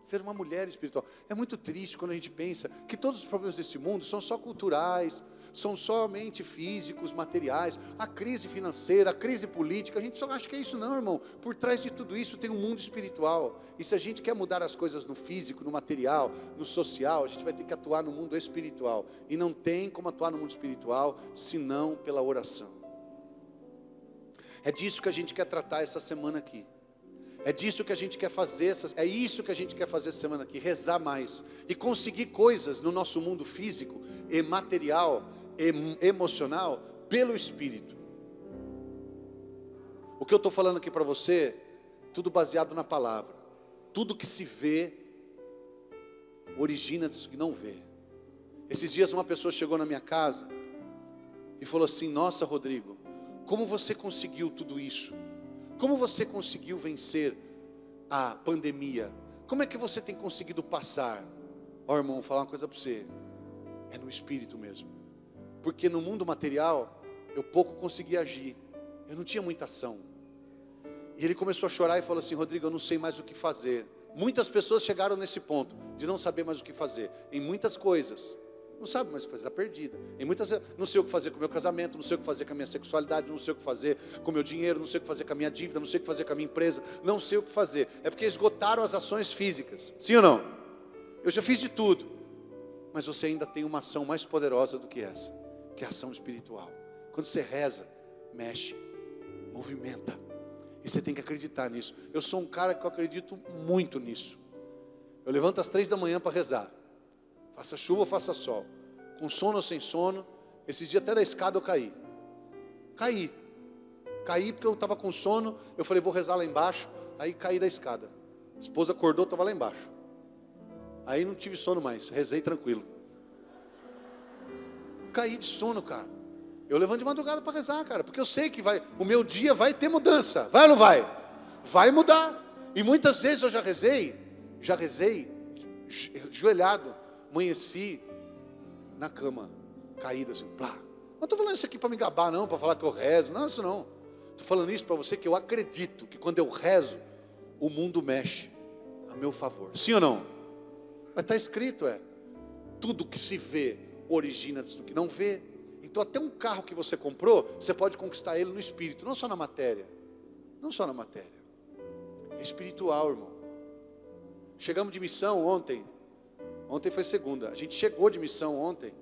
Ser uma mulher espiritual. É muito triste quando a gente pensa que todos os problemas desse mundo são só culturais. são somente físicos, materiais, a crise financeira, a crise política, a gente só acha que é isso. Não, irmão, por trás de tudo isso tem um mundo espiritual, e se a gente quer mudar as coisas no físico, no material, no social, a gente vai ter que atuar no mundo espiritual, e não tem como atuar no mundo espiritual, senão pela oração. É disso que a gente quer tratar essa semana aqui. É disso que a gente quer fazer, é isso que a gente quer fazer essa semana aqui, rezar mais e conseguir coisas no nosso mundo físico e material, emocional, pelo Espírito. O que eu estou falando aqui para você, tudo baseado na palavra. Tudo que se vê, origina disso que não vê. Esses dias uma pessoa chegou na minha casa e falou assim: nossa, Rodrigo, como você conseguiu tudo isso? Como você conseguiu vencer a pandemia? Como é que você tem conseguido passar? Ó, irmão, vou falar uma coisa para você. É no Espírito mesmo. Porque no mundo material, eu pouco conseguia agir. Eu não tinha muita ação. E ele começou a chorar e falou assim: Rodrigo, eu não sei mais o que fazer. Muitas pessoas chegaram nesse ponto, de não saber mais o que fazer. Em muitas coisas. Não sabe mais o que fazer, está perdida. Em muitas, não sei o que fazer com o meu casamento, não sei o que fazer com a minha sexualidade, não sei o que fazer com o meu dinheiro, não sei o que fazer com a minha dívida, não sei o que fazer com a minha empresa, não sei o que fazer. É porque esgotaram as ações físicas. Sim ou não? Eu já fiz de tudo. Mas você ainda tem uma ação mais poderosa do que essa, que é a ação espiritual. Quando você reza, mexe, movimenta. E você tem que acreditar nisso. Eu sou um cara que eu acredito muito nisso. Eu levanto às 3 da manhã para rezar. Faça chuva ou faça sol, com sono ou sem sono. Esse dia até da escada eu caí porque eu estava com sono. Eu falei, vou rezar lá embaixo. Aí caí da escada, a esposa acordou, estava lá embaixo. Aí não tive sono mais, rezei tranquilo. Caí de sono, cara. Eu levanto de madrugada para rezar, cara, porque eu sei que o meu dia vai ter mudança. Vai ou não vai? Vai mudar. E muitas vezes eu já rezei ajoelhado, amanheci na cama, caído assim, plá. Não estou falando isso aqui para me gabar não, para falar que eu rezo, não, isso não. Estou falando isso para você que eu acredito que quando eu rezo, o mundo mexe a meu favor. Sim ou não? Mas está escrito, tudo que se vê origina disso que não vê. Então até um carro que você comprou, você pode conquistar ele no espírito, não só na matéria. Não só na matéria. É espiritual, irmão. Chegamos de missão ontem. Ontem foi segunda. A gente chegou de missão ontem,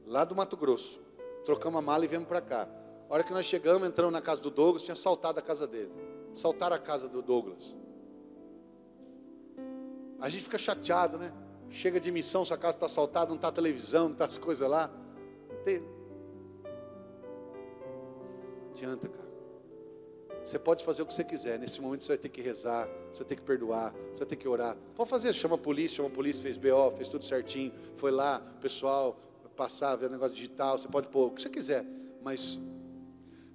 lá do Mato Grosso. Trocamos a mala e viemos para cá. A hora que nós chegamos, entramos na casa do Douglas, tinha assaltado a casa dele. Assaltaram a casa do Douglas. A gente fica chateado, né? Chega de missão, sua casa está assaltada, não está televisão, não está as coisas lá. Não adianta, cara. Você pode fazer o que você quiser. Nesse momento você vai ter que rezar, você vai ter que perdoar, você vai ter que orar. Pode fazer, chama a polícia, fez BO, fez tudo certinho. Foi lá, o pessoal passar, ver o negócio digital. Você pode pôr o que você quiser. Mas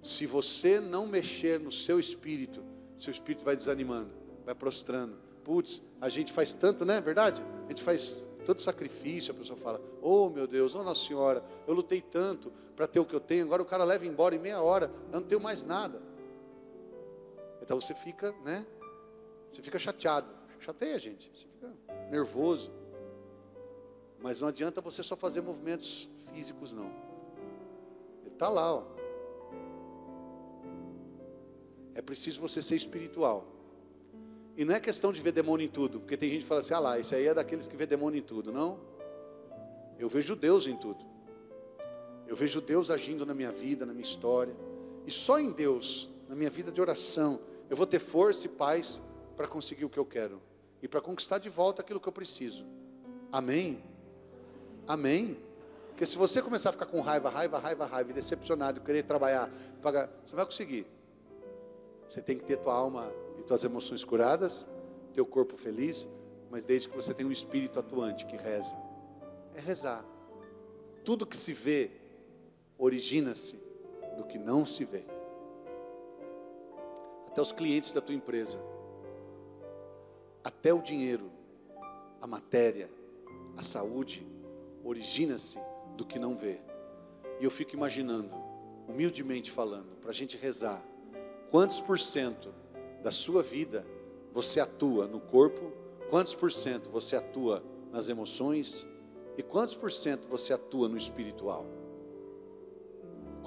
se você não mexer no seu espírito vai desanimando, vai prostrando. Putz, a gente faz tanto, né? Verdade? A gente faz todo sacrifício, a pessoa fala, oh meu Deus, oh Nossa Senhora, eu lutei tanto para ter o que eu tenho, agora o cara leva embora em meia hora, eu não tenho mais nada. Então você fica, né? Você fica chateado, chateia, gente, você fica nervoso. Mas não adianta você só fazer movimentos físicos, não. Ele está lá, ó. É preciso você ser espiritual. E não é questão de ver demônio em tudo, porque tem gente que fala assim, ah lá, esse aí é daqueles que vê demônio em tudo. Não. Eu vejo Deus em tudo. Eu vejo Deus agindo na minha vida, na minha história. E só em Deus, na minha vida de oração, eu vou ter força e paz para conseguir o que eu quero. E para conquistar de volta aquilo que eu preciso. Amém? Amém? Porque se você começar a ficar com raiva, e decepcionado, e querer trabalhar, pagar, você vai conseguir. Você tem que ter tua alma e tuas emoções curadas, teu corpo feliz, mas desde que você tenha um espírito atuante que reza. É rezar. Tudo que se vê, origina-se do que não se vê. Até os clientes da tua empresa, até o dinheiro, a matéria, a saúde, origina-se do que não vê. E eu fico imaginando, humildemente falando, para a gente rezar, quantos por cento da sua vida você atua no corpo, quantos por cento você atua nas emoções, e quantos por cento você atua no espiritual?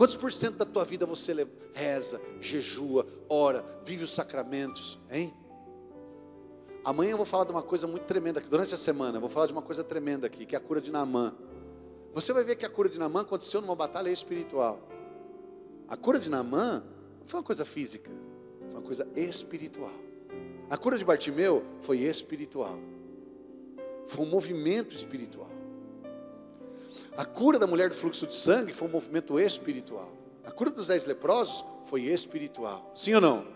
Quantos por cento da tua vida você reza, jejua, ora, vive os sacramentos, hein? Amanhã eu vou falar de uma coisa muito tremenda aqui, durante a semana, eu vou falar de uma coisa tremenda aqui, que é a cura de Naamã. Você vai ver que a cura de Naamã aconteceu numa batalha espiritual. A cura de Naamã não foi uma coisa física, foi uma coisa espiritual. A cura de Bartimeu foi espiritual. Foi um movimento espiritual. A cura da mulher do fluxo de sangue foi um movimento espiritual. A cura dos 10 leprosos foi espiritual. Sim ou não?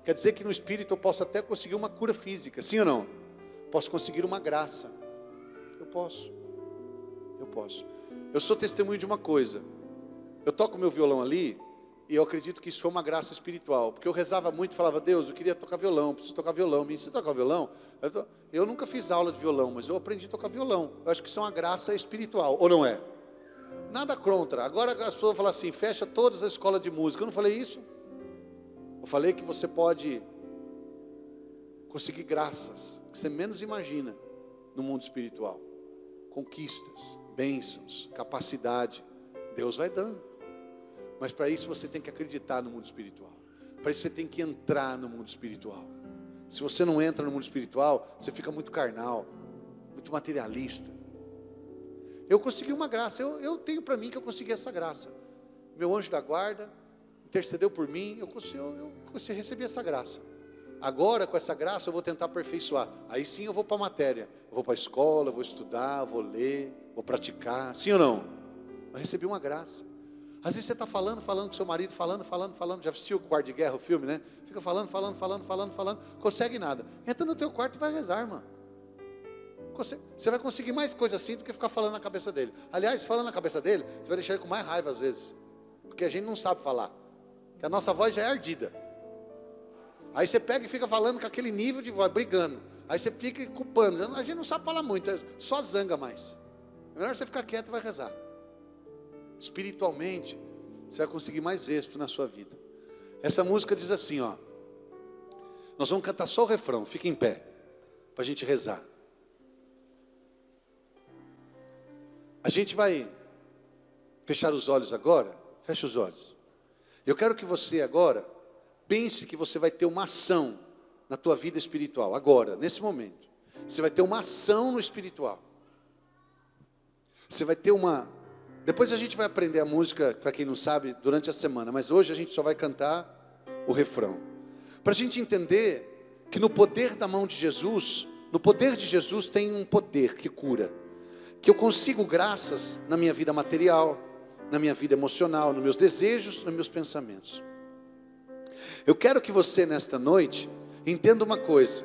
Quer dizer que no espírito eu posso até conseguir uma cura física. Sim ou não? Posso conseguir uma graça. Eu posso. Eu sou testemunho de uma coisa. Eu toco meu violão ali e eu acredito que isso foi uma graça espiritual. Porque eu rezava muito e falava: Deus, eu queria tocar violão, preciso tocar violão. Me ensina a tocar violão? Eu nunca fiz aula de violão, mas eu aprendi a tocar violão. Eu acho que isso é uma graça espiritual, ou não é? Nada contra. Agora as pessoas falam assim: fecha todas as escolas de música. Eu não falei isso. Eu falei que você pode conseguir graças que você menos imagina no mundo espiritual. Conquistas, bênçãos, capacidade. Deus vai dando. Mas para isso você tem que acreditar no mundo espiritual. Para isso você tem que entrar no mundo espiritual. Se você não entra no mundo espiritual, você fica muito carnal, muito materialista. Eu consegui uma graça, eu tenho para mim que eu consegui essa graça. Meu anjo da guarda intercedeu por mim, eu consegui receber essa graça. Agora, com essa graça, eu vou tentar aperfeiçoar. Aí sim eu vou para a matéria. Eu vou para a escola, eu vou estudar, vou ler, vou praticar. Sim ou não? Eu recebi uma graça. Às vezes você está falando com seu marido, falando. Já assistiu o Quarto de Guerra, o filme, né? Fica falando. Consegue nada. Entra no teu quarto e vai rezar, irmão. Você vai conseguir mais coisa assim do que ficar falando na cabeça dele. Aliás, falando na cabeça dele, você vai deixar ele com mais raiva às vezes. Porque a gente não sabe falar. Porque a nossa voz já é ardida. Aí você pega e fica falando com aquele nível de voz, brigando. Aí você fica culpando. A gente não sabe falar muito, só zanga mais. É melhor você ficar quieto e vai rezar. Espiritualmente, você vai conseguir mais êxito na sua vida. Essa música diz assim, ó. Nós vamos cantar só o refrão, fica em pé, para a gente rezar. A gente vai fechar os olhos agora. Fecha os olhos. Eu quero que você agora pense que você vai ter uma ação na tua vida espiritual. Agora, nesse momento. Você vai ter uma ação no espiritual. Você vai ter uma... Depois a gente vai aprender a música, para quem não sabe, durante a semana. Mas hoje a gente só vai cantar o refrão. Para a gente entender que no poder da mão de Jesus, no poder de Jesus tem um poder que cura. Que eu consigo graças na minha vida material, na minha vida emocional, nos meus desejos, nos meus pensamentos. Eu quero que você nesta noite entenda uma coisa.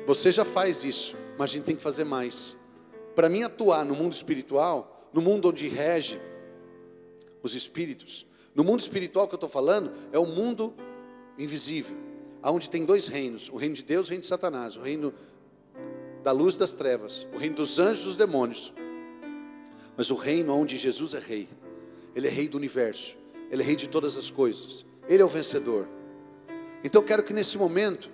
Você já faz isso, mas a gente tem que fazer mais. Para mim atuar no mundo espiritual, no mundo onde rege os espíritos, no mundo espiritual que eu estou falando, é o mundo invisível, onde tem dois reinos, o reino de Deus e o reino de Satanás, o reino da luz e das trevas, o reino dos anjos e dos demônios, mas o reino onde Jesus é rei. Ele é rei do universo, Ele é rei de todas as coisas, Ele é o vencedor. Então eu quero que nesse momento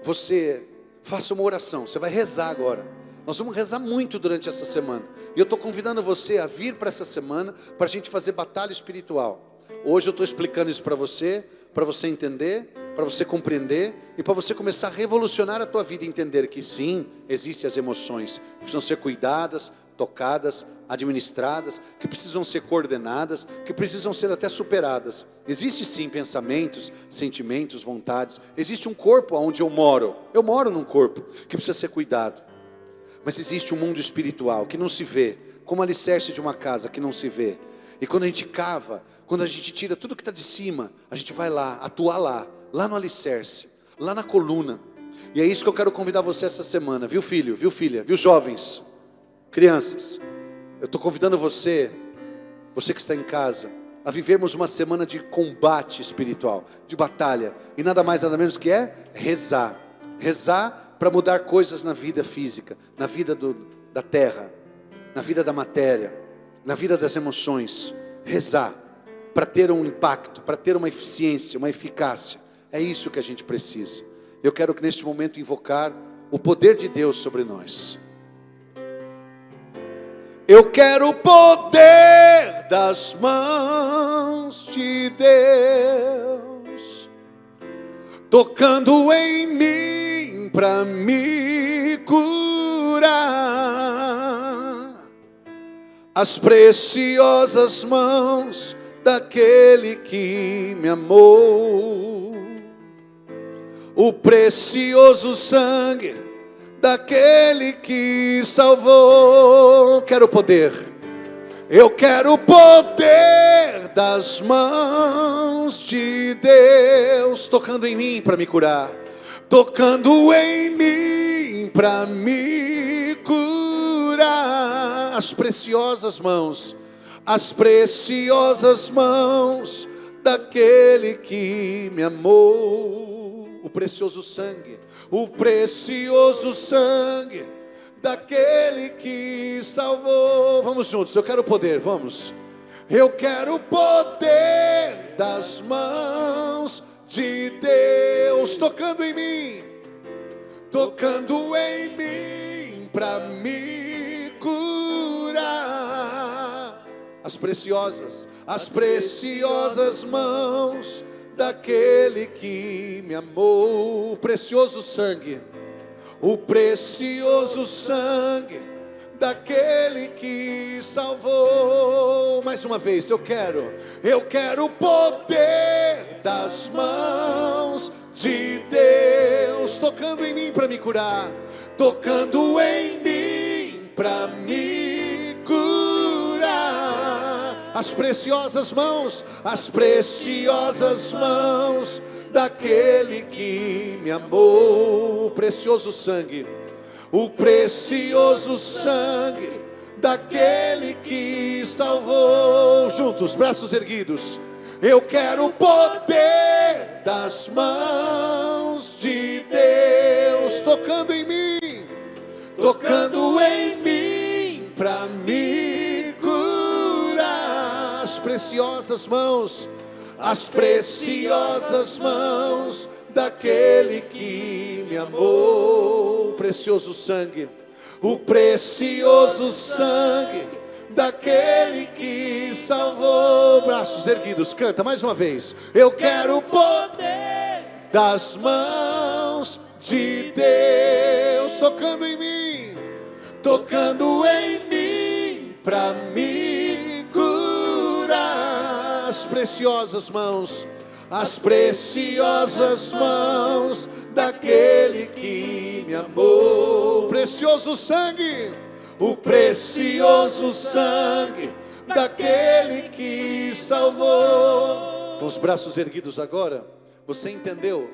você faça uma oração. Você vai rezar agora. Nós vamos rezar muito durante essa semana, e eu estou convidando você a vir para essa semana, para a gente fazer batalha espiritual. Hoje eu estou explicando isso para você entender, para você compreender, e para você começar a revolucionar a tua vida, e entender que sim, existem as emoções, que precisam ser cuidadas, tocadas, administradas, que precisam ser coordenadas, que precisam ser até superadas. Existe sim pensamentos, sentimentos, vontades. Existe um corpo onde eu moro num corpo que precisa ser cuidado. Mas existe um mundo espiritual que não se vê, como alicerce de uma casa que não se vê. E quando a gente cava, quando a gente tira tudo que está de cima, a gente vai lá, atuar lá no alicerce, lá na coluna. E é isso que eu quero convidar você essa semana, viu filho, viu filha, viu jovens, crianças. Eu estou convidando você que está em casa, a vivermos uma semana de combate espiritual, de batalha. E nada mais, nada menos que rezar. Rezar para mudar coisas na vida física, na vida da terra, na vida da matéria, na vida das emoções. Rezar para ter um impacto, para ter uma eficiência, uma eficácia. É isso que a gente precisa. Eu quero que neste momento invocar o poder de Deus sobre nós. Eu quero o poder das mãos de Deus, tocando em mim para me curar. As preciosas mãos daquele que me amou, o precioso sangue daquele que salvou. Quero poder, eu quero o poder das mãos de Deus, tocando em mim para me curar, tocando em mim para me curar. As preciosas mãos daquele que me amou, o precioso sangue daquele que salvou. Vamos juntos, eu quero poder, vamos. Eu quero o poder das mãos de Deus, tocando em mim para me curar. As preciosas mãos daquele que me amou, o precioso sangue daquele que salvou. Mais uma vez, eu quero o poder das mãos de Deus, tocando em mim para me curar, tocando em mim para me curar. As preciosas mãos daquele que me amou, o precioso sangue daquele que salvou. Juntos, braços erguidos. Eu quero o poder das mãos de Deus, tocando em mim para me curar. As preciosas mãos daquele que me amou, o precioso sangue daquele que salvou. Braços erguidos, canta mais uma vez. Eu quero o poder das mãos de Deus, tocando em mim para me curar. As preciosas mãos daquele que me amou, o precioso sangue daquele que salvou. Com os braços erguidos agora, você entendeu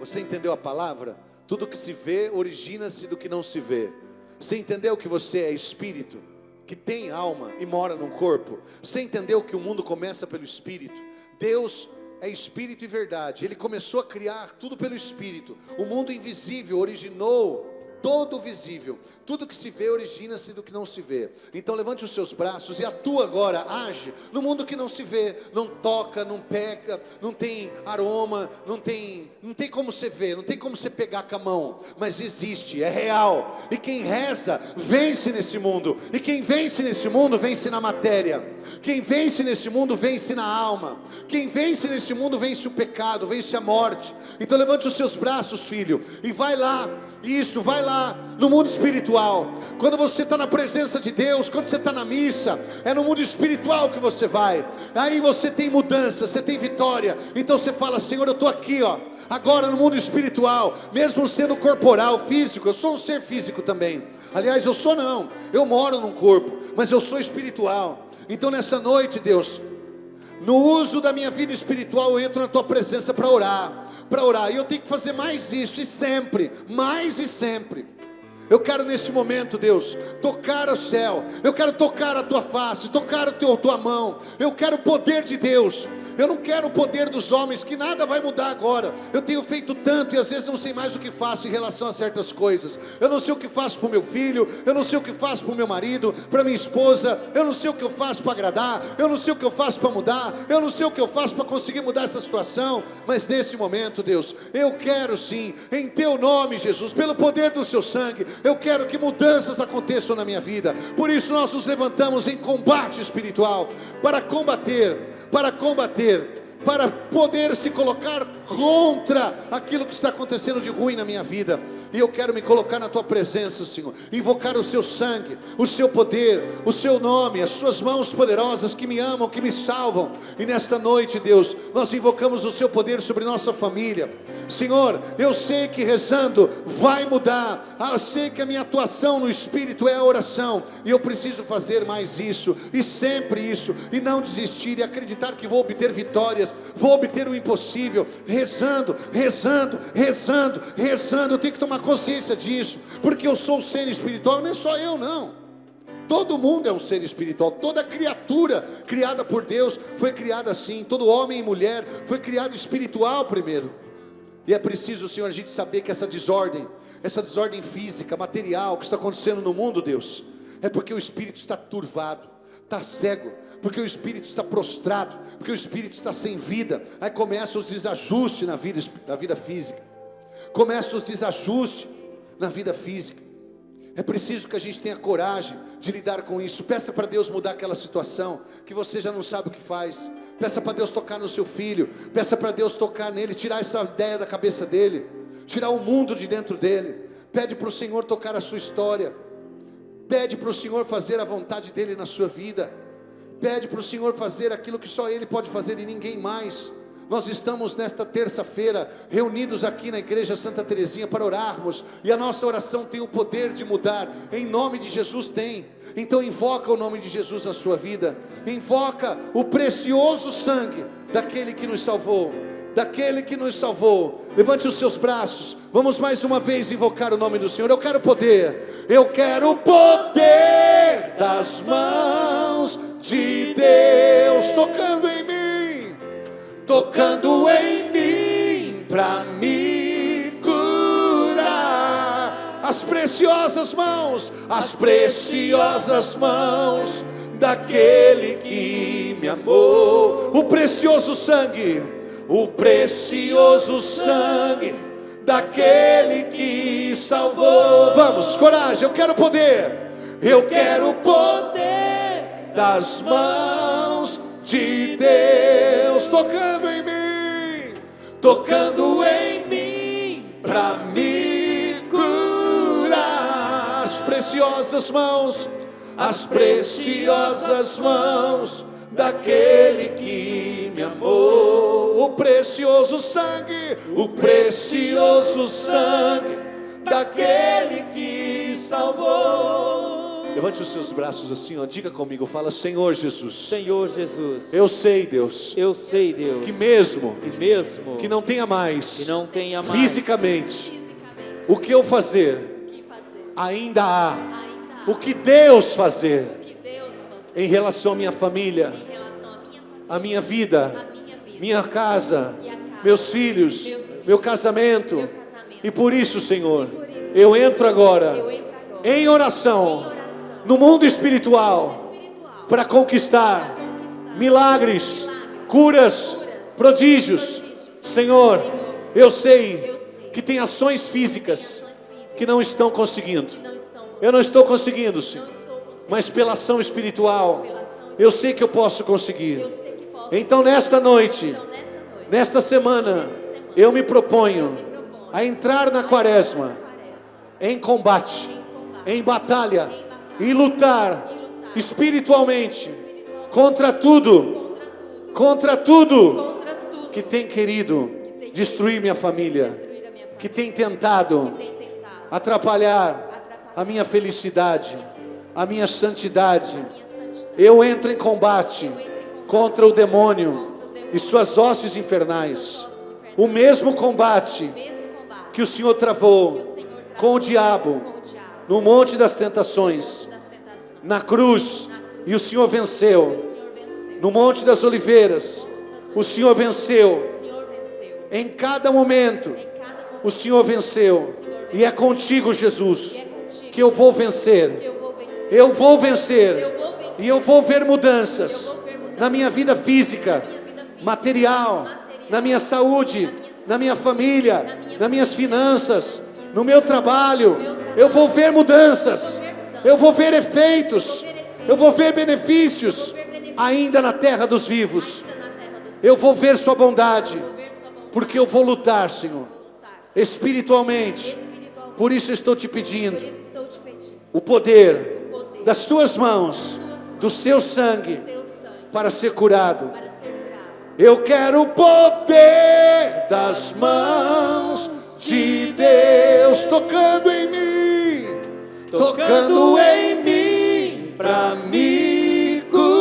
a palavra? Tudo que se vê origina-se do que não se vê. Você entendeu que você é espírito, que tem alma e mora num corpo? Você entendeu que o mundo começa pelo espírito? Deus é espírito e verdade. Ele começou a criar tudo pelo espírito. O mundo invisível originou todo o visível. Tudo que se vê origina-se do que não se vê. Então levante os seus braços e atua agora, age no mundo que não se vê, não toca, não pega, não tem aroma, não tem como você ver, não tem como você pegar com a mão, mas existe, é real. E quem reza vence nesse mundo. E quem vence nesse mundo vence na matéria. Quem vence nesse mundo vence na alma. Quem vence nesse mundo vence o pecado, vence a morte. Então levante os seus braços, filho, e vai lá. Isso, vai lá no mundo espiritual. Quando você está na presença de Deus, quando você está na missa, é no mundo espiritual que você vai. Aí você tem mudança, você tem vitória. Então você fala: Senhor, eu estou aqui, agora no mundo espiritual, mesmo sendo corporal, físico. Eu sou um ser físico também. Aliás, eu moro num corpo, mas eu sou espiritual. Então nessa noite, Deus, no uso da minha vida espiritual, eu entro na tua presença para orar. E eu tenho que fazer mais isso, e sempre, mais e sempre. Eu quero neste momento, Deus, tocar o céu. Eu quero tocar a tua face, tocar a tua mão. Eu quero o poder de Deus. Eu não quero o poder dos homens, que nada vai mudar agora. Eu tenho feito tanto e às vezes não sei mais o que faço em relação a certas coisas. Eu não sei o que faço para o meu filho, eu não sei o que faço para o meu marido, para minha esposa, eu não sei o que eu faço para agradar, eu não sei o que eu faço para mudar, eu não sei o que eu faço para conseguir mudar essa situação. Mas nesse momento, Deus, eu quero sim, em teu nome, Jesus, pelo poder do seu sangue, eu quero que mudanças aconteçam na minha vida. Por isso nós nos levantamos em combate espiritual, para poder se colocar contra aquilo que está acontecendo de ruim na minha vida. E eu quero me colocar na tua presença, Senhor, invocar o seu sangue, o seu poder, o seu nome, as suas mãos poderosas que me amam, que me salvam. E nesta noite, Deus, nós invocamos o seu poder sobre nossa família. Senhor, eu sei que rezando vai mudar, eu sei que a minha atuação no Espírito é a oração, e eu preciso fazer mais isso, e sempre isso, e não desistir, e acreditar que vou obter vitórias, vou obter o impossível, rezando, eu tenho que tomar consciência disso, porque eu sou um ser espiritual, não é só eu não, todo mundo é um ser espiritual, toda criatura criada por Deus, foi criada assim, todo homem e mulher, foi criado espiritual primeiro. E é preciso, Senhor, a gente saber que essa desordem física, material, que está acontecendo no mundo, Deus, é porque o espírito está turvado, está cego, porque o espírito está prostrado, porque o espírito está sem vida. Aí começam os desajustes na vida física, começam os desajustes na vida física. É preciso que a gente tenha coragem de lidar com isso. Peça para Deus mudar aquela situação que você já não sabe o que faz. Peça para Deus tocar no seu filho, peça para Deus tocar nele, tirar essa ideia da cabeça dele, tirar o mundo de dentro dele. Pede para o Senhor tocar a sua história, pede para o Senhor fazer a vontade dele na sua vida, pede para o Senhor fazer aquilo que só ele pode fazer e ninguém mais. Nós estamos nesta terça-feira reunidos aqui na igreja Santa Teresinha para orarmos, e a nossa oração tem o poder de mudar, em nome de Jesus tem. Então invoca o nome de Jesus na sua vida, invoca o precioso sangue daquele que nos salvou, levante os seus braços, vamos mais uma vez invocar o nome do Senhor. Eu quero o poder das mãos de Deus, tocando em mim para me curar. As preciosas mãos daquele que me amou. O precioso sangue daquele que salvou. Vamos, coragem, eu quero o poder das mãos de Deus, tocando em mim para me curar. As preciosas mãos daquele que me amou. O precioso sangue daquele que salvou. Levante os seus braços assim, ó, diga comigo, fala: Senhor Jesus, eu sei, Deus, que mesmo que não tenha mais fisicamente o que eu fazer, ainda há o que Deus fazer em relação à minha família, a minha vida, minha casa, meus filhos, meu casamento. E por isso, Senhor, eu entro agora em oração no mundo espiritual para conquistar milagres, curas, prodígios. Senhor, eu sei que tem ações físicas que não estão conseguindo. Eu não estou conseguindo, Senhor, mas pela ação espiritual eu sei que eu posso conseguir. Então nesta noite, nesta semana, eu me proponho a entrar na quaresma em combate, em batalha, e lutar espiritualmente contra tudo que tem querido destruir minha família, que tem tentado atrapalhar a minha felicidade, a minha santidade. Eu entro em combate contra o demônio e suas hostes infernais. O mesmo combate que o Senhor travou com o diabo no Monte das Tentações, na cruz, e o Senhor venceu. No Monte das Oliveiras, O Senhor venceu. O Senhor venceu. Em cada momento, Em cada momento, o Senhor venceu. o Senhor venceu. E é contigo, Jesus, E é contigo, que eu vou que vencer. eu vou vencer. Eu vou vencer. Eu vou vencer. E eu vou ver mudanças Eu vou ver mudanças na minha vida física, na minha vida física, material, na minha saúde, na minha família, nas minhas finanças, no meu trabalho. Eu vou ver mudanças. Eu vou ver efeitos. Eu vou ver benefícios ainda na terra dos vivos. ainda na terra dos Eu vou ver sua bondade, vou ver sua bondade, porque eu vou lutar, Senhor, lutar espiritualmente. espiritualmente. Por isso estou te pedindo Por isso estou te pedindo o poder o poder das tuas mãos, do seu sangue, do teu sangue para ser curado. para ser curado. Eu quero o poder das mãos de Deus tocando em mim, tocando em mim para me curar.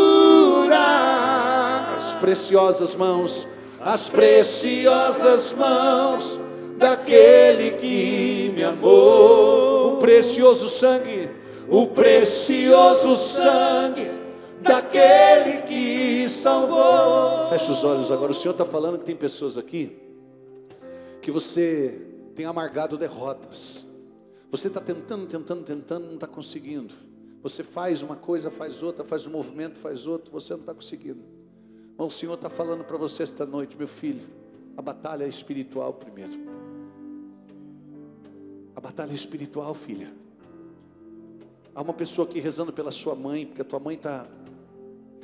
As preciosas mãos daquele que me amou. O precioso sangue daquele que salvou. Fecha os olhos agora. O Senhor está falando que tem pessoas aqui que você tem amargado derrotas. Você está tentando, não está conseguindo. Você faz uma coisa, faz outra, faz um movimento, faz outro, você não está conseguindo. Mas o Senhor está falando para você esta noite, meu filho, a batalha é espiritual primeiro. A batalha é espiritual, filha. Há uma pessoa aqui rezando pela sua mãe, porque a tua mãe está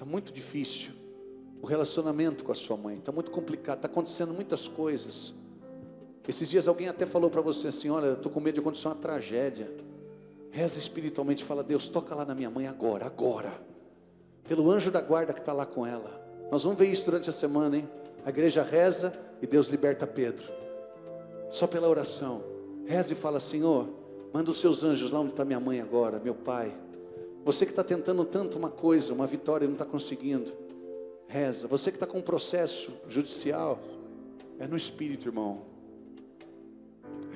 muito difícil. O relacionamento com a sua mãe está muito complicado, está acontecendo muitas coisas. Esses dias alguém até falou para você assim: olha, eu estou com medo de acontecer uma tragédia. Reza espiritualmente, fala: Deus, toca lá na minha mãe agora, pelo anjo da guarda que está lá com ela. Nós vamos ver isso durante a semana, hein? A igreja reza e Deus liberta Pedro. Só pela oração. Reza e fala: Senhor, manda os seus anjos lá onde está minha mãe agora, meu pai. Você que está tentando tanto uma coisa, uma vitória e não está conseguindo, reza. Você que está com um processo judicial, é no espírito, irmão.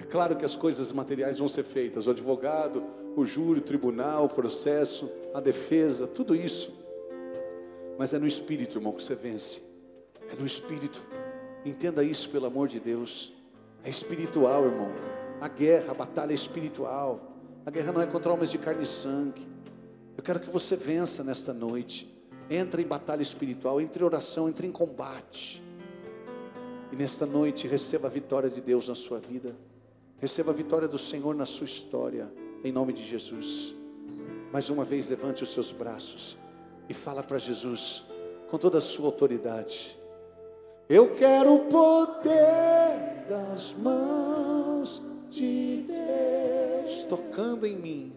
É claro que as coisas materiais vão ser feitas, o advogado, o júri, o tribunal, o processo, a defesa, tudo isso. Mas é no espírito, irmão, que você vence. É no espírito. Entenda isso, pelo amor de Deus. É espiritual, irmão. A guerra, a batalha é espiritual. A guerra não é contra homens de carne e sangue. Eu quero que você vença nesta noite. Entre em batalha espiritual, entre em oração, entre em combate. E nesta noite receba a vitória de Deus na sua vida. Receba a vitória do Senhor na sua história, em nome de Jesus. Mais uma vez, levante os seus braços e fala para Jesus, com toda a sua autoridade: eu quero o poder das mãos de Deus, tocando em mim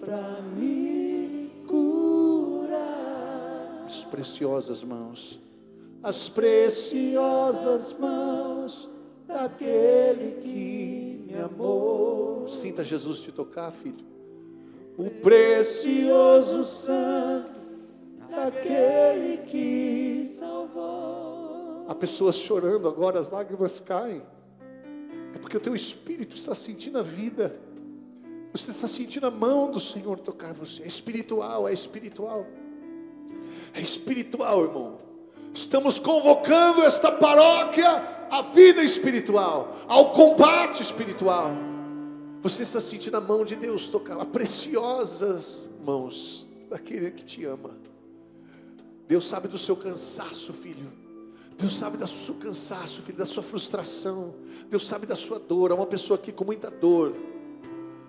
para me curar. As preciosas mãos daquele que me amou. Sinta Jesus te tocar, filho. O precioso sangue daquele que salvou. Há pessoas chorando agora, as lágrimas caem. É porque o teu espírito está sentindo a vida. Você está sentindo a mão do Senhor tocar você. É espiritual, é espiritual. É espiritual, irmão. Estamos convocando esta paróquia à vida espiritual, ao combate espiritual. Você está sentindo a mão de Deus tocar, as preciosas mãos daquele que te ama. Deus sabe do seu cansaço, filho. Deus sabe do seu cansaço, filho, da sua frustração. Deus sabe da sua dor. Há uma pessoa aqui com muita dor.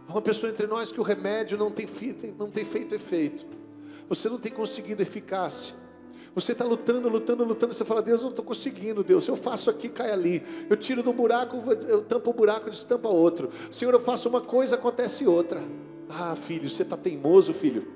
Há uma pessoa entre nós que o remédio não tem feito efeito. Você não tem conseguido eficácia. Você está lutando, você fala: Deus, eu não estou conseguindo, Deus, eu faço aqui, cai ali, eu tiro do buraco, eu tampo o buraco, destampa outro. Senhor, eu faço uma coisa, acontece outra. Ah, filho, você está teimoso, filho.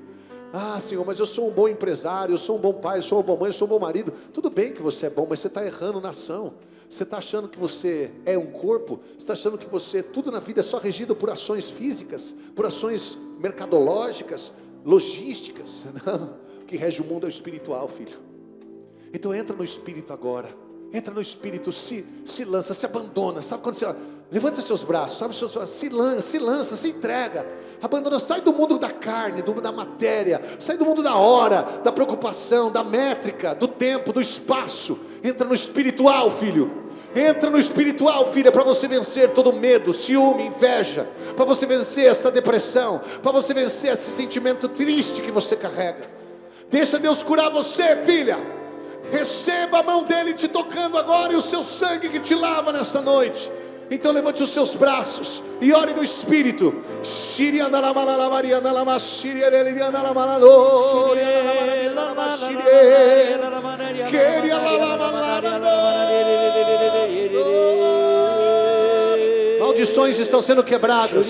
Ah, Senhor, mas eu sou um bom empresário, eu sou um bom pai, eu sou uma boa mãe, eu sou um bom marido. Tudo bem que você é bom, mas você está errando na ação. Você está achando que você é um corpo? Você está achando que você, tudo na vida é só regido por ações físicas, por ações mercadológicas, logísticas? Não, o que rege o mundo é o espiritual, filho. Então entra no espírito agora. Entra no espírito, se lança, se abandona. Sabe quando você Levanta seus braços, abre seus braços, se lança, se entrega. Abandona, sai do mundo da carne, do mundo da matéria, sai do mundo da hora, da preocupação, da métrica, do tempo, do espaço. Entra no espiritual, filho. Entra no espiritual, filha, para você vencer todo medo, ciúme, inveja, para você vencer essa depressão, para você vencer esse sentimento triste que você carrega. Deixa Deus curar você, filha. Receba a mão dele te tocando agora e o seu sangue que te lava nesta noite. Então levante os seus braços e ore no Espírito. Maldições estão sendo quebradas.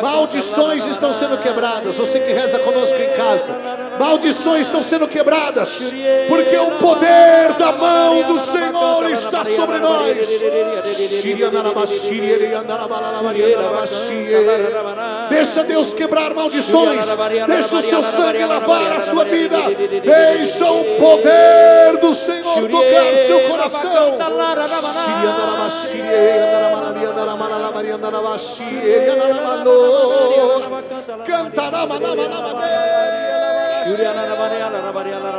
Maldições estão sendo quebradas. Você que reza conosco em casa, maldições estão sendo quebradas, porque o poder da mão do Senhor está sobre nós. Deixa Deus quebrar maldições. Deixa o seu sangue lavar a sua vida. Deixa o poder do Senhor tocar seu coração.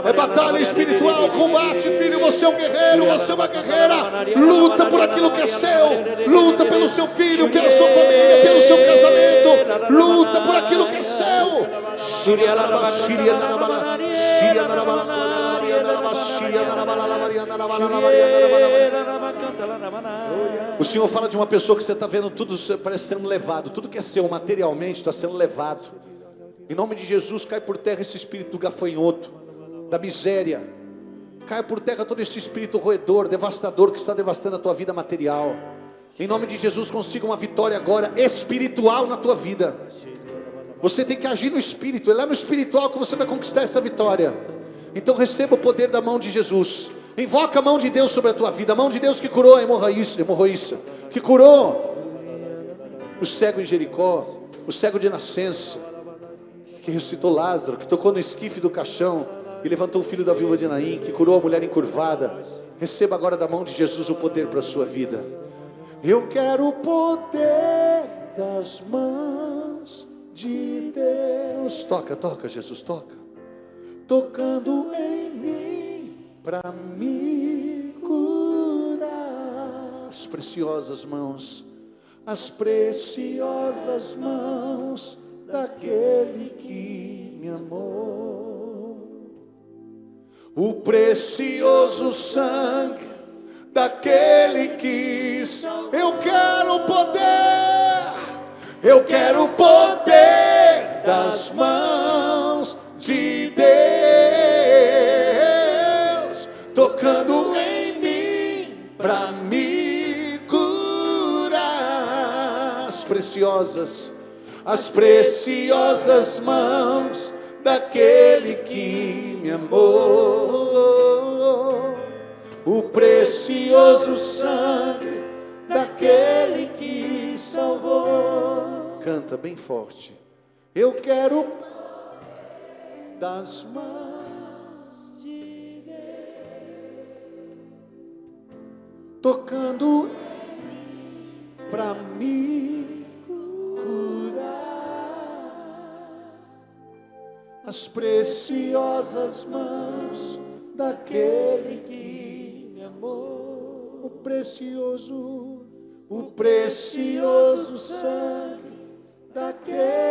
É batalha espiritual, combate, filho. Você é um guerreiro, você é uma guerreira. Luta por aquilo que é seu. Luta pelo seu filho, pela sua família, pelo seu casamento. Luta por aquilo que é seu. O Senhor fala de uma pessoa que você está vendo tudo parece sendo levado. Tudo que é seu materialmente está sendo levado. Em nome de Jesus, cai por terra esse espírito do gafanhoto, da miséria. Cai por terra todo esse espírito roedor, devastador, que está devastando a tua vida material. Em nome de Jesus, consiga uma vitória agora espiritual na tua vida. Você tem que agir no espírito. É lá no espiritual que você vai conquistar essa vitória. Então receba o poder da mão de Jesus. Invoca a mão de Deus sobre a tua vida. A mão de Deus que curou a hemorroíça, que curou o cego em Jericó, o cego de nascença, que ressuscitou Lázaro, que tocou no esquife do caixão e levantou o filho da viúva de Naim, que curou a mulher encurvada. Receba agora da mão de Jesus o poder para a sua vida. Eu quero o poder das mãos de Deus. Toca, toca, Jesus, toca. Tocando em mim para me curar. As preciosas mãos daquele que me amou. O precioso sangue daquele que eu quero o poder das mãos de Deus, tocando em mim para me curar. As preciosas mãos daquele que me amou. O precioso sangue daquele que salvou. Canta bem forte. Eu quero das mãos de Deus, tocando para me curar. As preciosas mãos daquele que me amou. O precioso sangue daquele